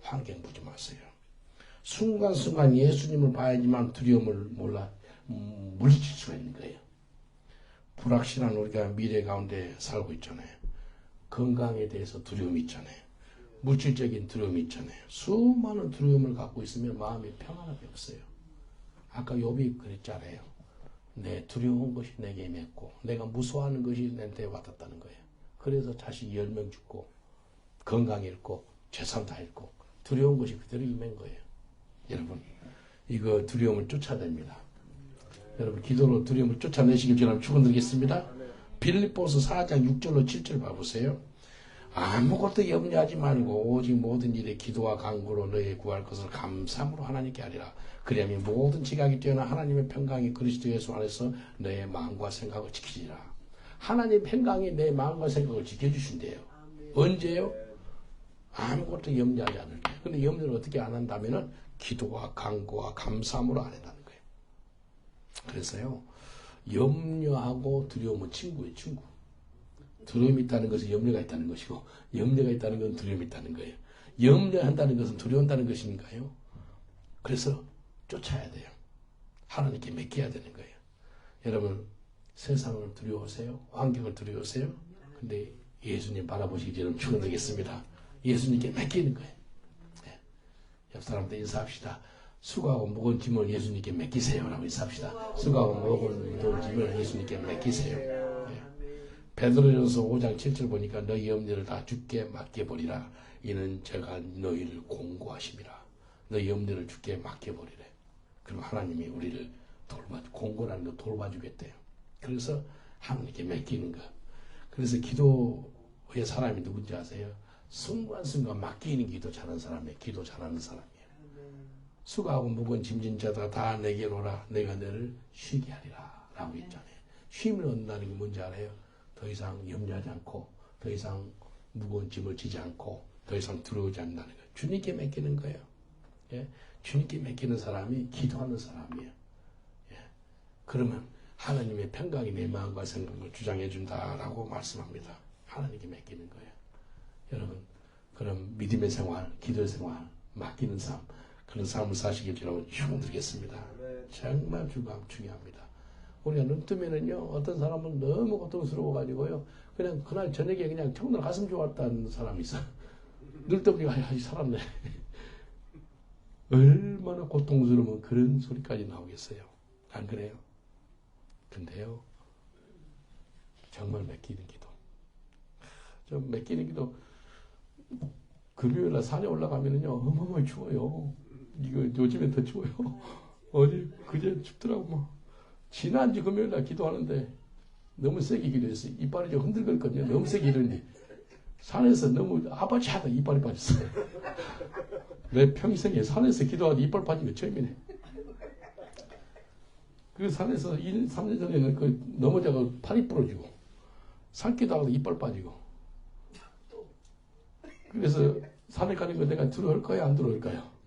환경 보지 마세요. 순간순간 예수님을 봐야지만 두려움을 물리칠 수가 있는 거예요. 불확실한 우리가 미래 가운데 살고 있잖아요. 건강에 대해서 두려움이 있잖아요. 물질적인 두려움이 있잖아요. 수많은 두려움을 갖고 있으면 마음이 평안하게 없어요. 아까 욥이 그랬잖아요. 내 두려운 것이 내게 임했고 내가 무서워하는 것이 내한테 와닿다는 거예요. 그래서 자식 10명 죽고 건강 잃고 재산 다 잃고 두려운 것이 그대로 임한 거예요. 여러분 이거 두려움을 쫓아야 됩니다. 여러분 기도로 두려움을 쫓아내시길 저는 축원드리겠습니다. 빌립보서 4장 6절로 7절 봐보세요. 아무것도 염려하지 말고 오직 모든 일에 기도와 간구로 너희 구할 것을 감사함으로 하나님께 하리라. 그리하면 모든 지각이 뛰어난 하나님의 평강이 그리스도 예수 안에서 너의 마음과 생각을 지키리라. 하나님의 평강이 내 마음과 생각을 지켜주신대요. 언제요? 아무것도 염려하지 않을 때. 근데 염려를 어떻게 안 한다면은 기도와 간구와 감사함으로 안 한다는 거예요. 그래서요, 염려하고 두려움은 친구예요, 친구. 두려움이 있다는 것은 염려가 있다는 것이고, 염려가 있다는 것은 두려움이 있다는 거예요. 염려한다는 것은 두려운다는 것인가요? 그래서 쫓아야 돼요. 하나님께 맡겨야 되는 거예요. 여러분, 세상을 두려워하세요? 환경을 두려워하세요? 근데 예수님 바라보시기 전에 축원드리겠습니다. 예수님께 맡기는 거예요. 옆 사람한테 인사합시다. 수고하고 무거운 짐을 예수님께 맡기세요. 라고 인사합시다. 수고하고 무거운 짐을 예수님께 맡기세요. 예. 베드로전서 5장 7절 보니까 너희 염려를 다 주께 맡겨버리라. 이는 제가 너희를 공고하심이라. 너희 염려를 주께 맡겨버리래. 그럼 하나님이 우리를 공고라는 거 돌봐주겠대요. 그래서 하나님께 맡기는 거. 그래서 기도의 사람이 누군지 아세요? 순간순간 맡기는 기도 잘하는 사람이에요. 기도 잘하는 사람이에요. 수고하고 무거운 짐진 자다 다 내게 오라. 내가 너를 쉬게 하리라. 라고 했잖아요. 쉼을 얻는다는 게 뭔지 알아요? 더 이상 염려하지 않고, 더 이상 무거운 짐을 지지 않고, 더 이상 두려워하지 않는다는 거예요. 주님께 맡기는 거예요. 예? 주님께 맡기는 사람이 기도하는 사람이에요. 예? 그러면 하나님의 평강이 내 마음과 생각을 주장해 준다라고 말씀합니다. 하나님께 맡기는 거예요. 여러분, 그럼 믿음의 생활, 기도의 생활, 맡기는 삶, 그런 삶을 사시길 여러분 축원드리겠습니다. 정말 중요합니다. 우리가 눈 뜨면은요, 어떤 사람은 너무 고통스러워가지고요, 그냥 그날 저녁에 그냥 정말 가슴 좋았다는 사람이 있어. 눈 뜨면 아이 살았네. 얼마나 고통스러우면 그런 소리까지 나오겠어요. 안 그래요? 근데요, 정말 맡기는 기도. 좀 맡기는 기도, 금요일날 산에 올라가면은요, 어마어마하게 추워요. 이거 요즘에 더 추워요. 어제 그제 춥더라고. 뭐. 지난주 금요일날 기도하는데 너무 세게 기도했어요. 이빨이 좀 흔들거렸거든요. 너무 세게 기도했는데 산에서 너무 아버지 하다 이빨이 빠졌어요. 내 평생에 산에서 기도하다 이빨 빠진 거 처음이네. 그 산에서 3년 전에는 그 넘어져서 팔이 부러지고 산기도 하다 이빨 빠지고. 그래서 산에 가는 거 내가 들어올 거야 안 들어올까요?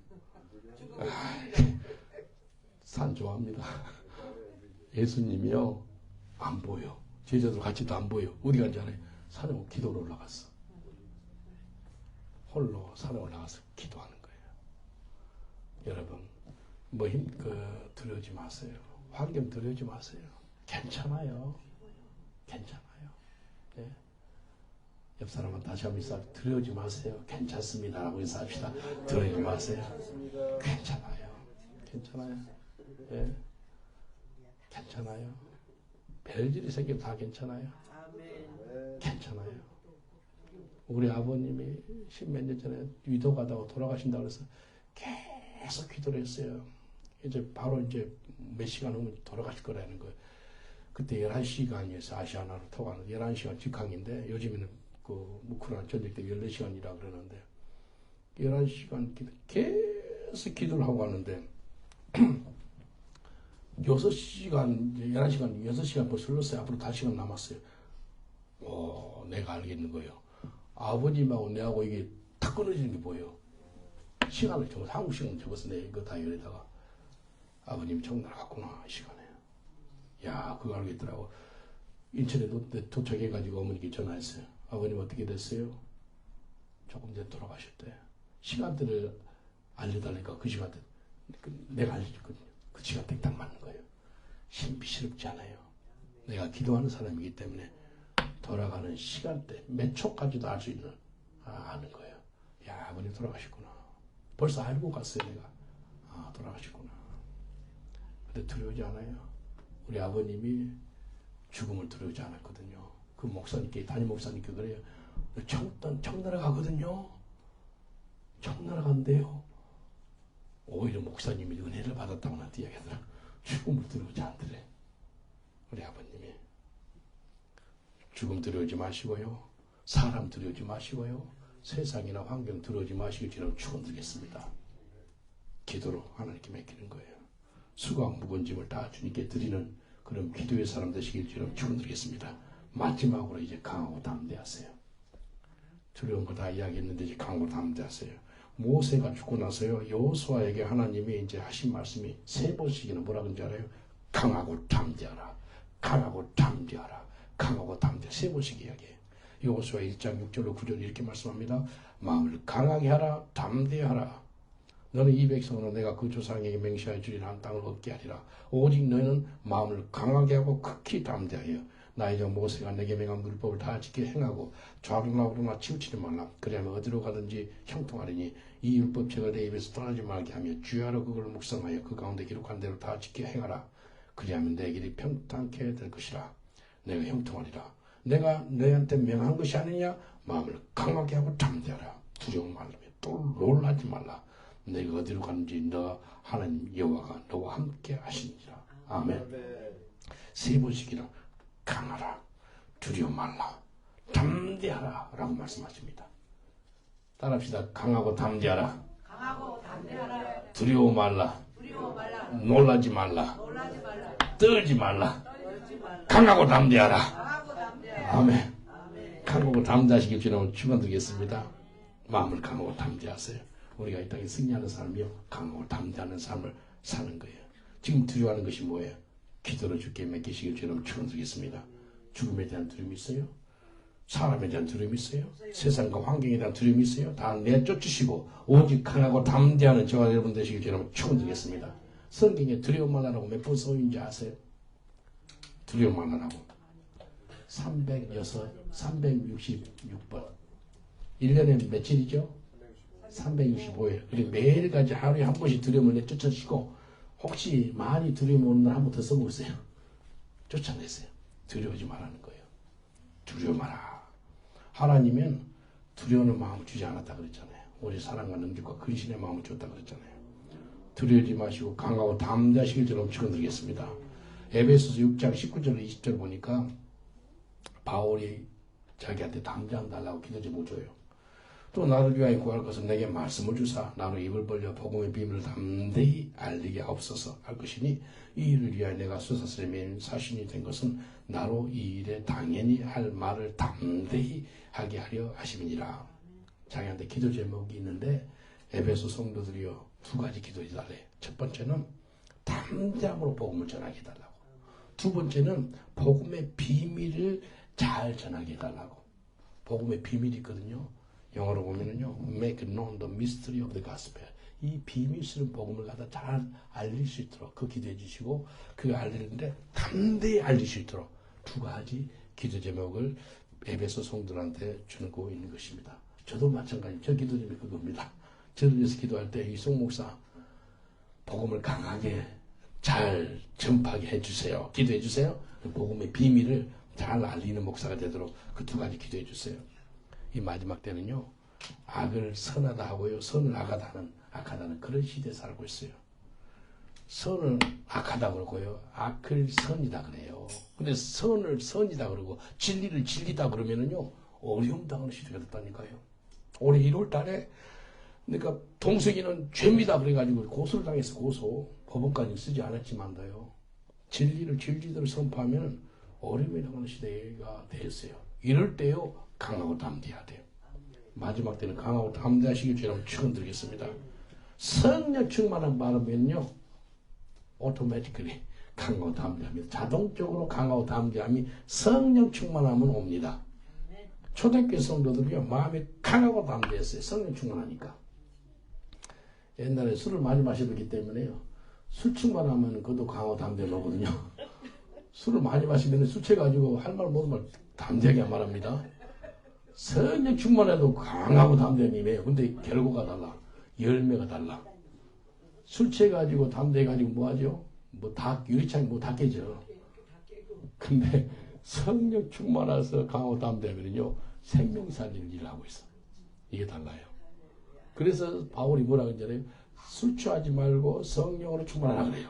산 좋아합니다. 예수님이요 안 보여. 제자들 같이도 안 보여. 어디 간지 알아요? 산에 기도로 올라갔어. 홀로 산에 올라가서 기도하는 거예요. 여러분 두려우지 마세요. 환경 두려우지 마세요. 괜찮아요. 괜찮아요. 네. 옆 사람은 다시 한번 인사, 두려우지 마세요. 괜찮습니다. 라고 인사합시다. 두려우지 마세요. 괜찮아요. 괜찮아요. 예. 괜찮아요. 별일이 생기면 다 괜찮아요. 괜찮아요. 우리 아버님이 십몇 년 전에 위도 가다가 돌아가신다고 해서 계속 기도를 했어요. 이제 바로 이제 몇 시간 후면 돌아가실 거라는 거예요. 그때 11시간이었어요. 아시아나로 통하는 11시간 직항인데 요즘에는 그 우크라이나 전쟁 때 14시간이라 그러는데 11시간 계속 기도를 하고 하는데 6시간, 11시간, 6시간 벌써 흘렀어요. 앞으로 5시간 남았어요. 내가 알겠는 거예요. 아버님하고 내하고 이게 탁 끊어지는 게 보여요. 시간을 적어서, 한국 시간을 적어서 내 이거 다이어리에다가 아버님 정말 갔구나, 이 시간에. 야, 그거 알겠더라고. 인천에 도착해가지고 어머니께 전화했어요. 아버님 어떻게 됐어요? 조금 전에 돌아가셨대. 시간대를 알려달라니까 그 시간대 내가 알려줬거든요. 그 시간대 딱 맞는 거예요. 신비스럽지 않아요. 내가 기도하는 사람이기 때문에 돌아가는 시간대 몇 초까지도 알 수 있는 아는 거예요. 야, 아버님 돌아가셨구나. 벌써 알고 갔어요. 내가 돌아가셨구나. 근데 두려우지 않아요. 우리 아버님이 죽음을 두려우지 않았거든요. 그 목사님께 담임 목사님께 그래요. 청나라 가거든요. 청나라 간대요. 오히려 목사님이 은혜를 받았다고 나한테 이야기하더라. 죽음을 두려우지 않더래. 우리 아버님이. 죽음 두려우지 마시고요. 사람 두려우지 마시고요. 세상이나 환경 두려우지 마시길 저는 축원드리겠습니다. 기도로 하나님께 맡기는 거예요. 수고와 무거운 짐을 다 주님께 드리는 그런 기도의 사람 되시길 저는 축원드리겠습니다. 마지막으로 이제 강하고 담대하세요. 두려운 거 다 이야기했는데 이제 강하고 담대하세요. 모세가 죽고 나서요, 여호수아에게 하나님이 이제 하신 말씀이 3번씩이나 뭐라 그런지 알아요? 강하고 담대하라. 강하고 담대하라. 강하고 담대. 3번씩 이야기해요. 여호수아 1장 6절로 9절 이렇게 말씀합니다. 마음을 강하게 하라. 담대하라. 너는 이 백성으로 내가 그 조상에게 맹세하여 주리라 한 땅을 얻게 하리라. 오직 너는 마음을 강하게 하고 극히 담대하여 나의 종 모세가 내게 명한 율법을 다 지켜 행하고 좌로나 우로나 치우치지 말라. 그리하면 어디로 가든지 형통하리니 이 율법책을 내 입에서 떠나지 말게 하며 주야로 그걸 묵상하여 그 가운데 기록한 대로 다 지켜 행하라. 그리하면 내 길이 평탄케 될 것이라. 내가 형통하리라. 내가 너희한테 명한 것이 아니냐. 마음을 강하게 하고 담대하라. 두려움 말라며 또 놀라지 말라. 내가 어디로 가는지 너 하나님 여호와가 너와 함께 하시니라. 아멘. 세 번씩이나 강하라, 두려움 말라, 담대하라 라고 말씀하십니다. 따라합시다. 강하고 담대하라. 강하고 담대하라. 두려움 말라. 두려워 말라. 놀라지 말라. 놀라지 말라. 떨지 말라. 떨지 말라. 강하고 담대하라. 강하고 담대하라. 아멘. 아멘. 강하고 담대하시길 주님을 축원드리겠습니다. 마음을 강하고 담대하세요. 우리가 이 땅에 승리하는 사람이요, 강하고 담대하는 삶을 사는 거예요. 지금 두려워하는 것이 뭐예요? 기도로 주께 맡기시길 주님을 축원드리겠습니다. 죽음에 대한 두려움이 있어요? 사람에 대한 두려움이 있어요? 세상과 환경에 대한 두려움이 있어요? 다 내쫓으시고 오직 강하고 담대하는 저와 여러분 되시길 주님을 축원드리겠습니다. 성경에 두려움 말라라고 몇 번 써있는지 아세요? 두려움 말라라고 366번. 1년에 며칠이죠? 365일. 그리고 매일같이 하루에 한 번씩 두려움을 내쫓으시고 혹시 많이 두려움 오는 날 한 번 더 써보세요. 쫓아내세요. 두려워하지 말라는 거예요. 두려워 마라. 하나님은 두려워하는 마음을 주지 않았다 그랬잖아요. 오직 사랑과 능력과 근신의 마음을 줬다 그랬잖아요. 두려워하지 마시고 강하고 담대하시길 저는 축원드리겠습니다. 에베소서 6장 19절 20절 보니까 바울이 자기한테 담대함 달라고 기도 제목 줘요. 또 나를 위하여 구할 것은 내게 말씀을 주사 나로 입을 벌려 복음의 비밀을 담대히 알리게 하옵소서 할 것이니 이 일을 위하여 내가 수사스레인 사신이 된 것은 나로 이 일에 당연히 할 말을 담대히 하게 하려 하심이니라. 자기한테 기도 제목이 있는데 에베소 성도들이요 두 가지 기도해달래. 첫 번째는 담대함으로 복음을 전하게 해달라고. 두 번째는 복음의 비밀을 잘 전하게 해달라고. 복음의 비밀이 있거든요. 영어로 보면은요, make known the mystery of the gospel. 이 비밀스러운 복음을 갖다 잘 알릴 수 있도록 그 기도해 주시고, 그 알리는데 담대히 알릴 수 있도록 두 가지 기도 제목을 에베소 성도들한테 주고 있는 것입니다. 저도 마찬가지, 저 기도 제목이 그겁니다. 저를 위해서 기도할 때 이 송 목사 복음을 강하게 잘 전파하게 해주세요. 기도해 주세요. 복음의 비밀을 잘 알리는 목사가 되도록 그 두 가지 기도해 주세요. 이 마지막 때는요, 악을 선하다 하고요, 선을 악하다는 그런 시대에 살고 있어요. 선을 악하다 그러고요, 악을 선이다 그래요. 근데 선을 선이다 그러고, 진리를 진리다 그러면은요, 어려움 당하는 시대가 됐다니까요. 올해 1월 달에, 그러니까 동석이는 죄입니다 그래가지고 고소를 당해서 법원까지 쓰지 않았지만도요, 진리를 진리대로 선포하면 어려움이 당하는 시대가 되었어요. 이럴 때요, 강하고 담대해야 돼요. 마지막 때는 강하고 담대하시길 주님 축원드리겠습니다. 성령 충만한 바람면요, 오토매티컬리 강하고 담대합니다. 자동적으로 강하고 담대함이 성령 충만하면 옵니다. 초대교회 성도들이요, 마음이 강하고 담대했어요. 성령 충만하니까. 옛날에 술을 많이 마시기 때문에요, 술 충만하면 그것도 강하고 담대해 오거든요. 술을 많이 마시면 술 취해가지고 할 말 모든 말 담대하게 말합니다. 성령 충만해도 강하고 담대함이에요. 근데 결과가 달라. 열매가 달라. 술 취해가지고 담대해가지고 뭐하죠? 유리창이 다 깨져. 근데 성령 충만해서 강하고 담대하면요, 생명 살리는 일을 하고 있어. 이게 달라요. 그래서 바울이 뭐라고 했잖아요. 술 취하지 말고 성령으로 충만하라 그래요.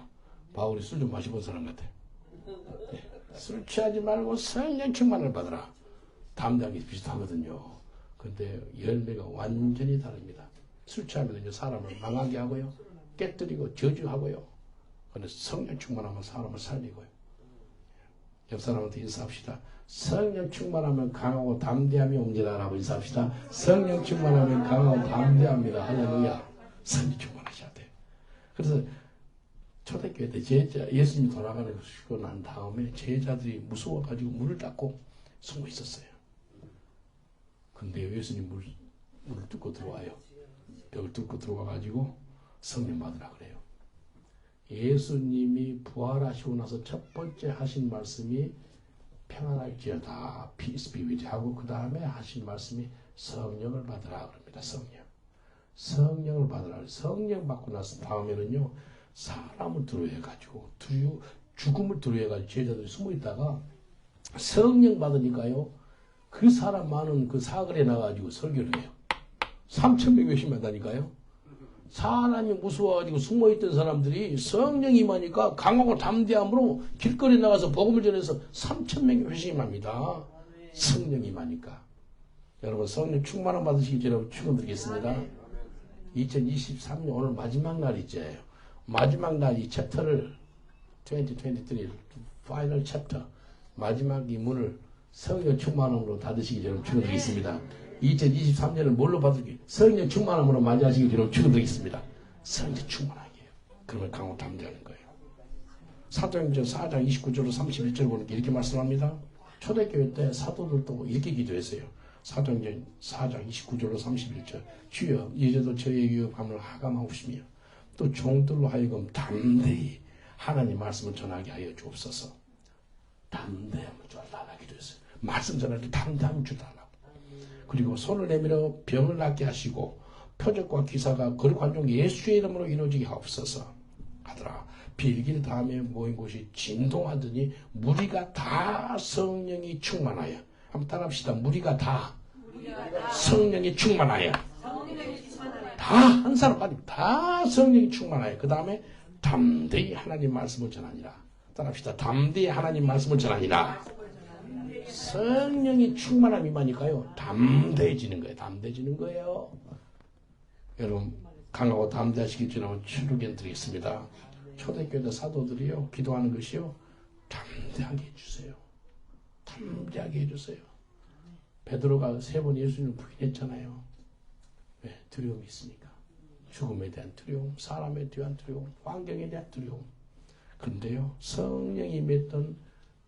바울이 술 좀 마셔본 사람 같아. 네. 술 취하지 말고 성령 충만을 받으라. 담대하게 비슷하거든요. 근데 열매가 완전히 다릅니다. 술 취하면요, 사람을 망하게 하고요, 깨뜨리고 저주하고요. 근데 성령 충만하면 사람을 살리고요. 옆 사람한테 인사합시다. 성령 충만하면 강하고 담대함이 옵니다 라고 인사합시다. 성령 충만하면 강하고 담대합니다. 할렐루야. 성령 충만하셔야 돼요. 그래서 초대교회 때 예수님이 돌아가시고 난 다음에 제자들이 무서워가지고 문을 닫고 숨어 있었어요. 근데 예수님 문을 뚫고 들어와요. 벽을 뚫고 들어와가지고 성령 받으라 그래요. 예수님이 부활하시고 나서 첫 번째 하신 말씀이 평안할지어다. peace be with you 하고 그 다음에 하신 말씀이 성령을 받으라 그럽니다. 성령을 받으라. 성령 받고 나서 다음에는요 사람을 두려워해가지고 죽음을 두려워해가지고 제자들이 숨어있다가 성령 받으니까요 그 사람 많은 그 사거리에 나가지고 설교를 해요. 3,000명 외심하다니까요. 사람이 무서워가지고 숨어있던 사람들이 성령이 임하니까 강하고 담대함으로 길거리에 나가서 복음을 전해서 3,000명이 회심합니다. 성령이 임하니까. 여러분 성령 충만함 받으시기 전에 축원드리겠습니다. 2023년 오늘 마지막 날이죠. 마지막 날 이 챕터를 2023 파이널 챕터 마지막 이 문을 성령 충만함으로 닫으시기 전에 축원드리겠습니다. 2023년을 뭘로 받을게요? 성령 충만함으로 맞이하시기 전에 축원드리겠습니다. 성령 충만하게. 그러면 강호 담대하는 거예요. 사도행전 4장 29절로 31절 보니까 이렇게 말씀합니다. 초대교회 때 사도들도 이렇게 기도했어요. 사도행전 4장 29절로 31절 주여 이제도 저의 유업함을 하감하옵시며 또 종들로 하여금 담대히 하나님 말씀을 전하게 하여 주옵소서. 담대함을 주달라 기도했어요. 말씀 전할 때 담대함을 주달라. 그리고 손을 내밀어 병을 낫게 하시고 표적과 기사가 거룩한 종 예수의 이름으로 이루어지게 하옵소서 하더라. 빌길 다음에 모인 곳이 진동하더니 무리가 다 성령이 충만하여. 한번 따라합시다. 무리가 다 성령이 충만하여. 다 한 사람까지 다 성령이 충만하여. 그 다음에 담대히 하나님 말씀을 전하니라. 따라합시다. 담대히 하나님 말씀을 전하니라. 성령이 충만함 임하니까요. 담대해지는 거예요. 담대해지는 거예요. 여러분 강하고 담대하시길 주님으로 축원 드리겠습니다. 초대교회 사도들이요. 기도하는 것이요. 담대하게 해주세요. 담대하게 해주세요. 베드로가 3번 예수님을 부인했잖아요. 왜? 두려움이 있으니까. 죽음에 대한 두려움, 사람에 대한 두려움, 환경에 대한 두려움. 근데요. 성령이 맺던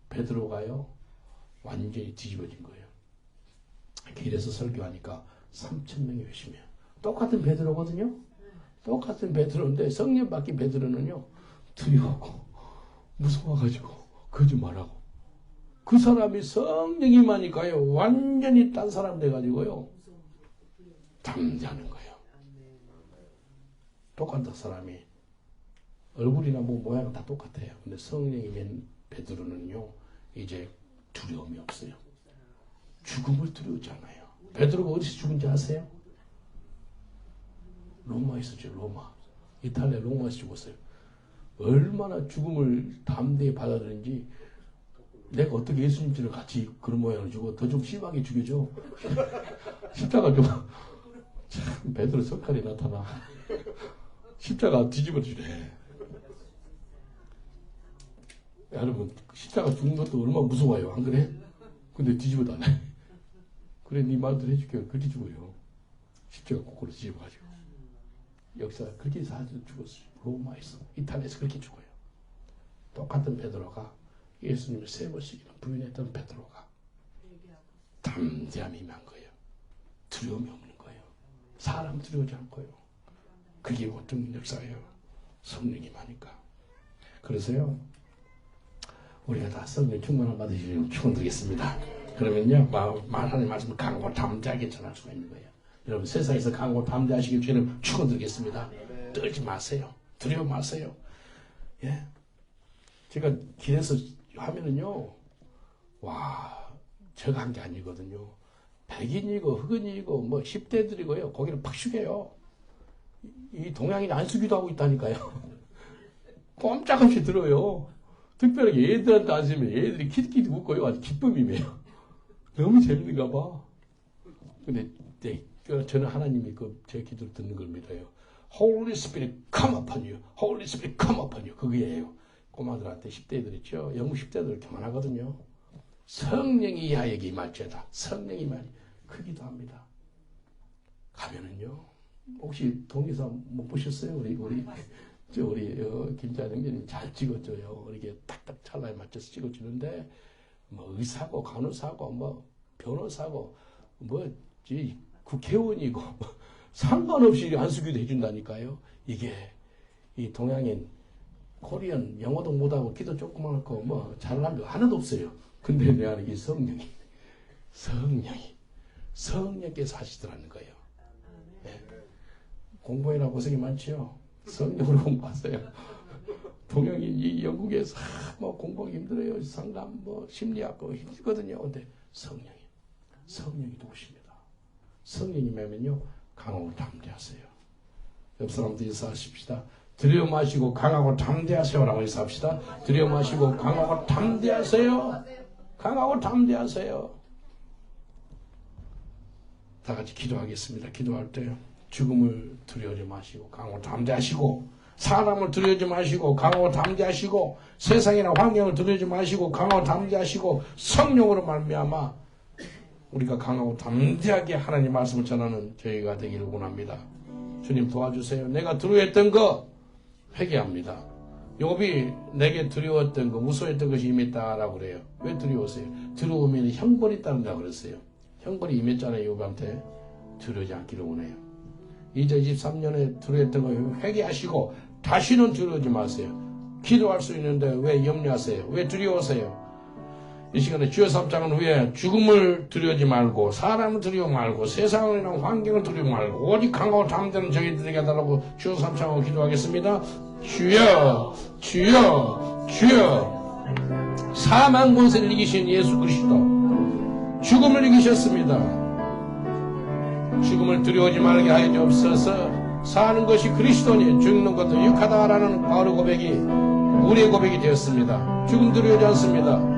베드로가요. 완전히 뒤집어진 거예요. 길에서 설교하니까 3,000명이 회심해요. 똑같은 베드로거든요. 똑같은 베드로인데 성령 받긴 베드로는요. 두려워하고 무서워가지고 거짓말하고 그 사람이 성령이 임하니까요. 완전히 딴 사람 돼가지고요. 담대하는 거예요. 똑같은 사람이 얼굴이나 뭐 모양은 다 똑같아요. 근데 성령이 면 베드로는요. 이제 두려움이 없어요. 죽음을 두려우지 않아요. 베드로가 어디서 죽은지 아세요? 로마에서 죽어요. 로마. 이탈리아 로마에서 죽었어요. 얼마나 죽음을 담대히 받아들인지 내가 어떻게 예수님처럼 같이 그런 모양을 주고 더 좀 심하게 죽여줘. 십자가 좀 참 베드로 석칼이 나타나. 십자가 뒤집어 주래. 여러분 십자가 죽는 것도 얼마나 무서워요. 안 그래? 근데 뒤집어 달래. 그래 네 말대로 해줄게. 그렇게 죽어요. 십자가 거꾸로 뒤집어가지고. 역사가 그렇게 해서 죽었어요. 로마에서 이탈리아에서 그렇게 죽어요. 똑같은 베드로가 예수님을 3번씩이나 부인했던 베드로가 담대함이 임한 거예요. 두려움이 없는 거예요. 사람 두려우지 않고요. 그게 어떤 역사예요. 성령이 많으니까. 그래서요. 우리가 다 성령 충만함 받으시면 축원드리겠습니다. 그러면요. 하나님 말씀을 강하고 담대하게 전할 수가 있는 거예요. 여러분 세상에서 강하고 담대하시길 주님 축원드리겠습니다. 떨지 마세요. 두려워 마세요. 예. 제가 길에서 하면은요. 와 제가 한 게 아니거든요. 백인이고 흑인이고 뭐 10대들이고요. 거기를 팍 숙여요. 이 동양인이 안 숙이도 하고 있다니까요. 꼼짝없이 들어요. 특별하게 애들한테 안 쓰면 애들이 키득키득 웃고요. 아주 기쁨이에요. 너무 재밌는가 봐. 근데 저는 하나님이 제 기도를 듣는 걸 믿어요. Holy Spirit come upon you. Holy Spirit come upon you. 그게예요. 꼬마들한테 10대 애들 있죠. 영국 10대들 이렇게 많아거든요. 성령이 이하에게 임할지어다. 성령이 임하니 크기도 합니다. 가면은요. 혹시 동의사 못 보셨어요? 우리 김자 형제님 잘 찍어줘요. 이렇게 딱딱 찰나에 맞춰서 찍어주는데 뭐 의사고 간호사고 뭐 변호사고 뭐지 국회의원이고 상관없이 안수기도 해준다니까요. 이게 이 동양인 코리안 영어도 못하고 기도 조그만 하고 뭐 잘난 거 하나도 없어요. 근데 내 안에 이 성령께서 하시더라는 거예요. 네. 공부해라 고생이 많지요. 성령으로 공부하세요. 동양인 이 영국에서 뭐 공부하기 힘들어요. 상담 뭐 심리학 힘들거든요. 근데 성령이 도우십니다. 성령이 매면요 강하고 담대하세요. 옆 사람들 인사하십시다. 들여 마시고 강하고 담대하세요라고 인사합시다. 들여 마시고 강하고 담대하세요. 강하고 담대하세요. 다 같이 기도하겠습니다. 기도할 때 죽음을 두려워하지 마시고 강하고 담대하시고, 사람을 두려워하지 마시고 강하고 담대하시고, 세상이나 환경을 두려워하지 마시고 강하고 담대하시고, 성령으로 말미암아 우리가 강하고 담대하게 하나님 말씀을 전하는 저희가 되기를 원합니다. 주님 도와주세요. 내가 두려워했던 거 회개합니다. 욥이 내게 두려웠던 거, 무서워했던 것이 임했다라고 그래요. 왜 두려웠어요? 두려우면 형벌이 따른다고 그랬어요. 형벌이 임했잖아요. 욥한테. 두려워하지 않기를 원해요. 2023년에 두려웠던 거 회개하시고 다시는 두려워하지 마세요. 기도할 수 있는데 왜 염려하세요? 왜 두려워하세요? 이 시간에 주여 삼장은 왜 죽음을 두려워하지 말고, 사람을 두려워 말고, 세상이나 환경을 두려워 말고, 오직 강하고 담대한 저희들에게 해달라고 주여 삼장하고 기도하겠습니다. 주여, 주여, 주여. 사망 권세를 이기신 예수 그리스도, 죽음을 이기셨습니다. 죽음을 두려워하지 말게 하여 주옵소서. 사는 것이 그리스도니 죽는 것도 유익하다라는 바울의 고백이 우리의 고백이 되었습니다. 죽음 두려워하지 않습니다.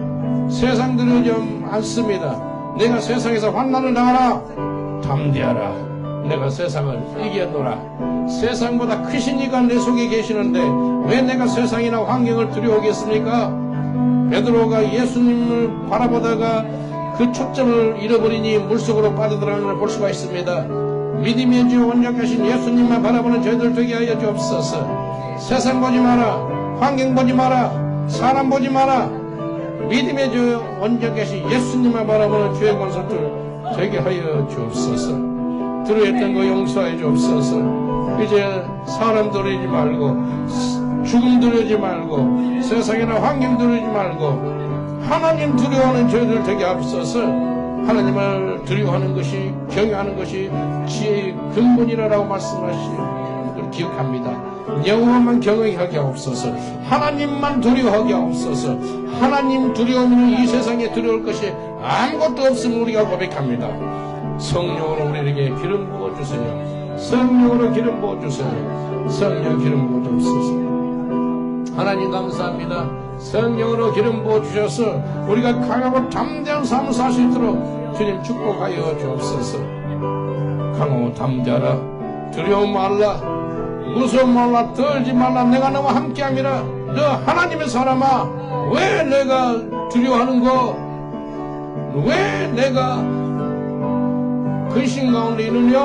세상 두려워하지 않습니다. 내가 세상에서 환난을 당하라. 담대하라. 내가 세상을 이겼노라. 세상보다 크신 이가 내 속에 계시는데 왜 내가 세상이나 환경을 두려워하겠습니까? 베드로가 예수님을 바라보다가 그 초점을 잃어버리니 물속으로 빠져들어가는 걸 볼 수가 있습니다. 믿음의 주 원력하신 예수님만 바라보는 저희들 되게 하여 주옵소서. 세상 보지 마라. 환경 보지 마라. 사람 보지 마라. 믿음의 주 원력하신 예수님만 바라보는 주의 권속들 되게 하여 주옵소서. 두려워했던 거 용서해 주옵소서. 이제 사람 두려워하지 말고, 죽음 두려워하지 말고, 세상이나 환경 두려워하지 말고, 하나님 두려워하는 저희들 되게 앞서서 하나님을 두려워하는 것이, 경외하는 것이 지혜의 근본이라고 말씀하시는 걸 기억합니다. 여호와만 경외하게 하옵소서. 하나님만 두려워하게 하옵소서. 하나님 두려우면 이 세상에 두려울 것이 아무것도 없음을 우리가 고백합니다. 성령으로 우리에게 기름 부어주세요. 성령으로 기름 부어주세요. 성령 기름 부어주옵소서. 하나님 감사합니다. 성령으로 기름 부어주셔서 우리가 강하고 담대한 삶을 살 수 있도록 주님 축복하여 주옵소서. 강하고 담대하라. 두려움 말라. 무서움 말라. 떨지 말라. 내가 너와 함께함이라. 너 하나님의 사람아, 왜 내가 두려워하는 거? 왜 내가 근심 가운데 있느냐?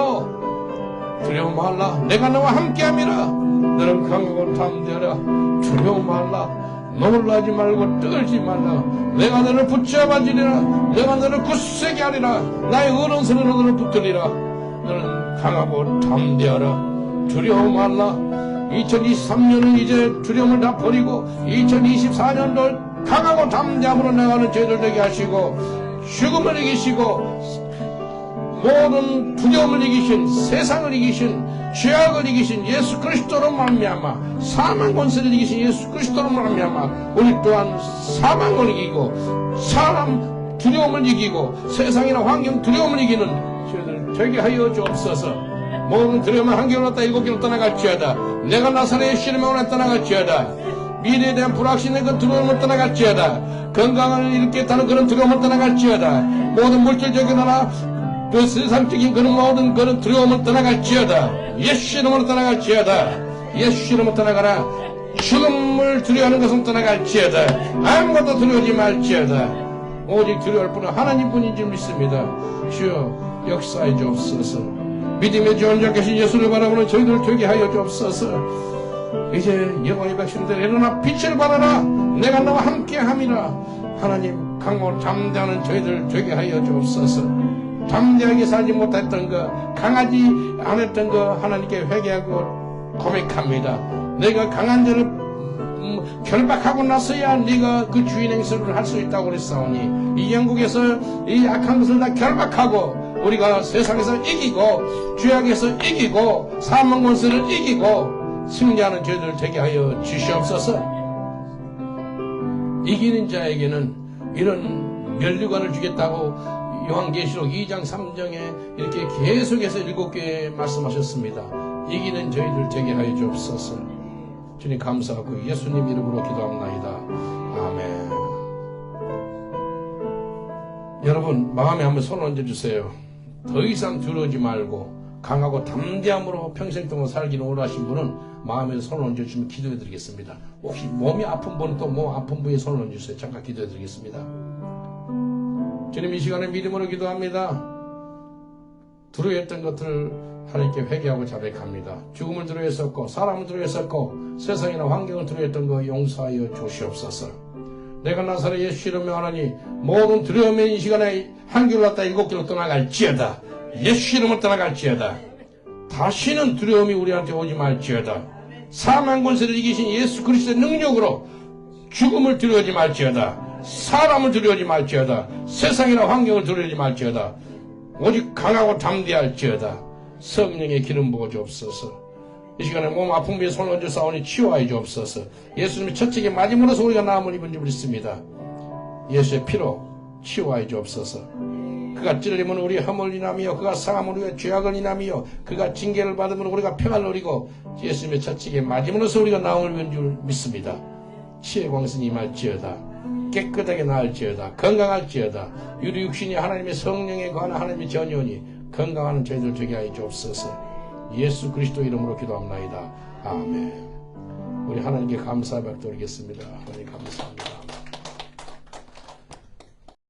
두려움 말라. 내가 너와 함께함이라. 너는 강하고 담대하라. 두려움 말라. 놀라지 말고 떨지 말라. 내가 너를 붙잡아주리라. 내가 너를 굳세게 하리라. 나의 어른스러운 너를 붙들리라. 너는 강하고 담대하라. 두려움 말라. 2023년은 이제 두려움을 다 버리고 2024년도 강하고 담대함으로 나가는 저희들 되게 하시고, 죽음을 이기시고 모든 두려움을 이기신, 세상을 이기신, 죄악을 이기신 예수 그리스도로 말미암아, 사망 권세를 이기신 예수 그리스도로 말미암아 우리 또한 사망을 이기고 사람 두려움을 이기고 세상이나 환경 두려움을 이기는 저희들 되게 하여 주옵소서. 모든 두려움을 한 길로 갔다 일곱 길로 떠나갈지어다. 내가 나사렛 예수님의 오늘 떠나갈지어다. 미래에 대한 불확신의 그 두려움을 떠나갈지어다. 건강을 잃게 했다는 그런 두려움을 떠나갈지어다. 모든 물질적인 하나 그 세상적인 그런 모든 그런 두려움을 떠나갈지어다. 예수 이름으로 떠나갈지어다. 예수 이름으로 떠나가라. 죽음을 두려워하는 것은 떠나갈지어다. 아무것도 두려워하지 말지어다. 오직 두려워할 분은 하나님뿐인 줄 믿습니다. 주여 역사해 주옵소서. 믿음의 주 온전하신 예수를 바라보는 저희들 되게 하여 주옵소서. 이제 여호와의 백성들 일어나 빛을 발하라. 내가 너와 함께함이라. 하나님 강하고 담대하는 저희들 되게 하여 주옵소서. 담대하게 살지 못했던 거, 강하지 않았던 거 하나님께 회개하고 고백합니다. 내가 강한 자를 결박하고 나서야 네가 그 주인 행세를 할 수 있다고 그랬사오니 이 영국에서 이 악한 것을 다 결박하고 우리가 세상에서 이기고 죄악에서 이기고 사망 권세를 이기고 승리하는 저희들 되게 하여 주시옵소서. 이기는 자에게는 이런 면류관을 주겠다고 요한계시록 2장 3장에 이렇게 계속해서 7개 말씀하셨습니다. 이기는 저희들 되게 하여 주옵소서. 주님 감사하고 예수님 이름으로 기도합나이다. 아멘. 여러분 마음에 한번 손 얹어주세요. 더 이상 두려워하지 말고 강하고 담대함으로 평생 동안 살기를 원하신 분은 마음에 손을 얹어주시면 기도해드리겠습니다. 혹시 몸이 아픈 분은 또 몸 아픈 부위에 손을 얹어주세요. 잠깐 기도해드리겠습니다. 주님 이 시간에 믿음으로 기도합니다. 두려워했던 것들을 하나님께 회개하고 자백합니다. 죽음을 두려워했었고 사람을 두려워했었고 세상이나 환경을 두려워했던 거 용서하여 주시옵소서. 내가 나사렛 예수 이름으로 하나니 모든 두려움의 이 시간에 한 길로 왔다 7길로 떠나갈지어다. 예수 이름으로 떠나갈지어다. 다시는 두려움이 우리한테 오지 말지어다. 사망 권세를 이기신 예수 그리스도의 능력으로 죽음을 두려워하지 말지어다. 사람을 두려워하지 말지어다. 세상이나 환경을 두려워하지 말지어다. 오직 강하고 담대할지어다. 성령의 기름 부어 주옵소서. 이 시간에 몸 아픈 위에 손을 얹어 싸우니 치유하여 주옵소서. 예수님의 첫째에 맞음으로써 우리가 나음을 입은 줄 믿습니다. 예수의 피로 치유하여 주옵소서. 그가 찔림은 우리 허물 인함이요 그가 상함은 우리가 죄악을 인함이요 그가 징계를 받으면 우리가 평안을 누리고 예수님의 첫째에 맞음으로써 우리가 나음을 입은 줄 믿습니다. 치의 광선이 임할지어다. 깨끗하게 나을지어다. 건강할지어다. 우리 육신이 하나님의 성령에 거하는 하나님의 전연이 건강하는 저희들 되게 하여 주옵소서. 예수 그리스도 이름으로 기도합나이다. 아멘. 우리 하나님께 감사 받도록겠습니다. 하나님 감사합니다.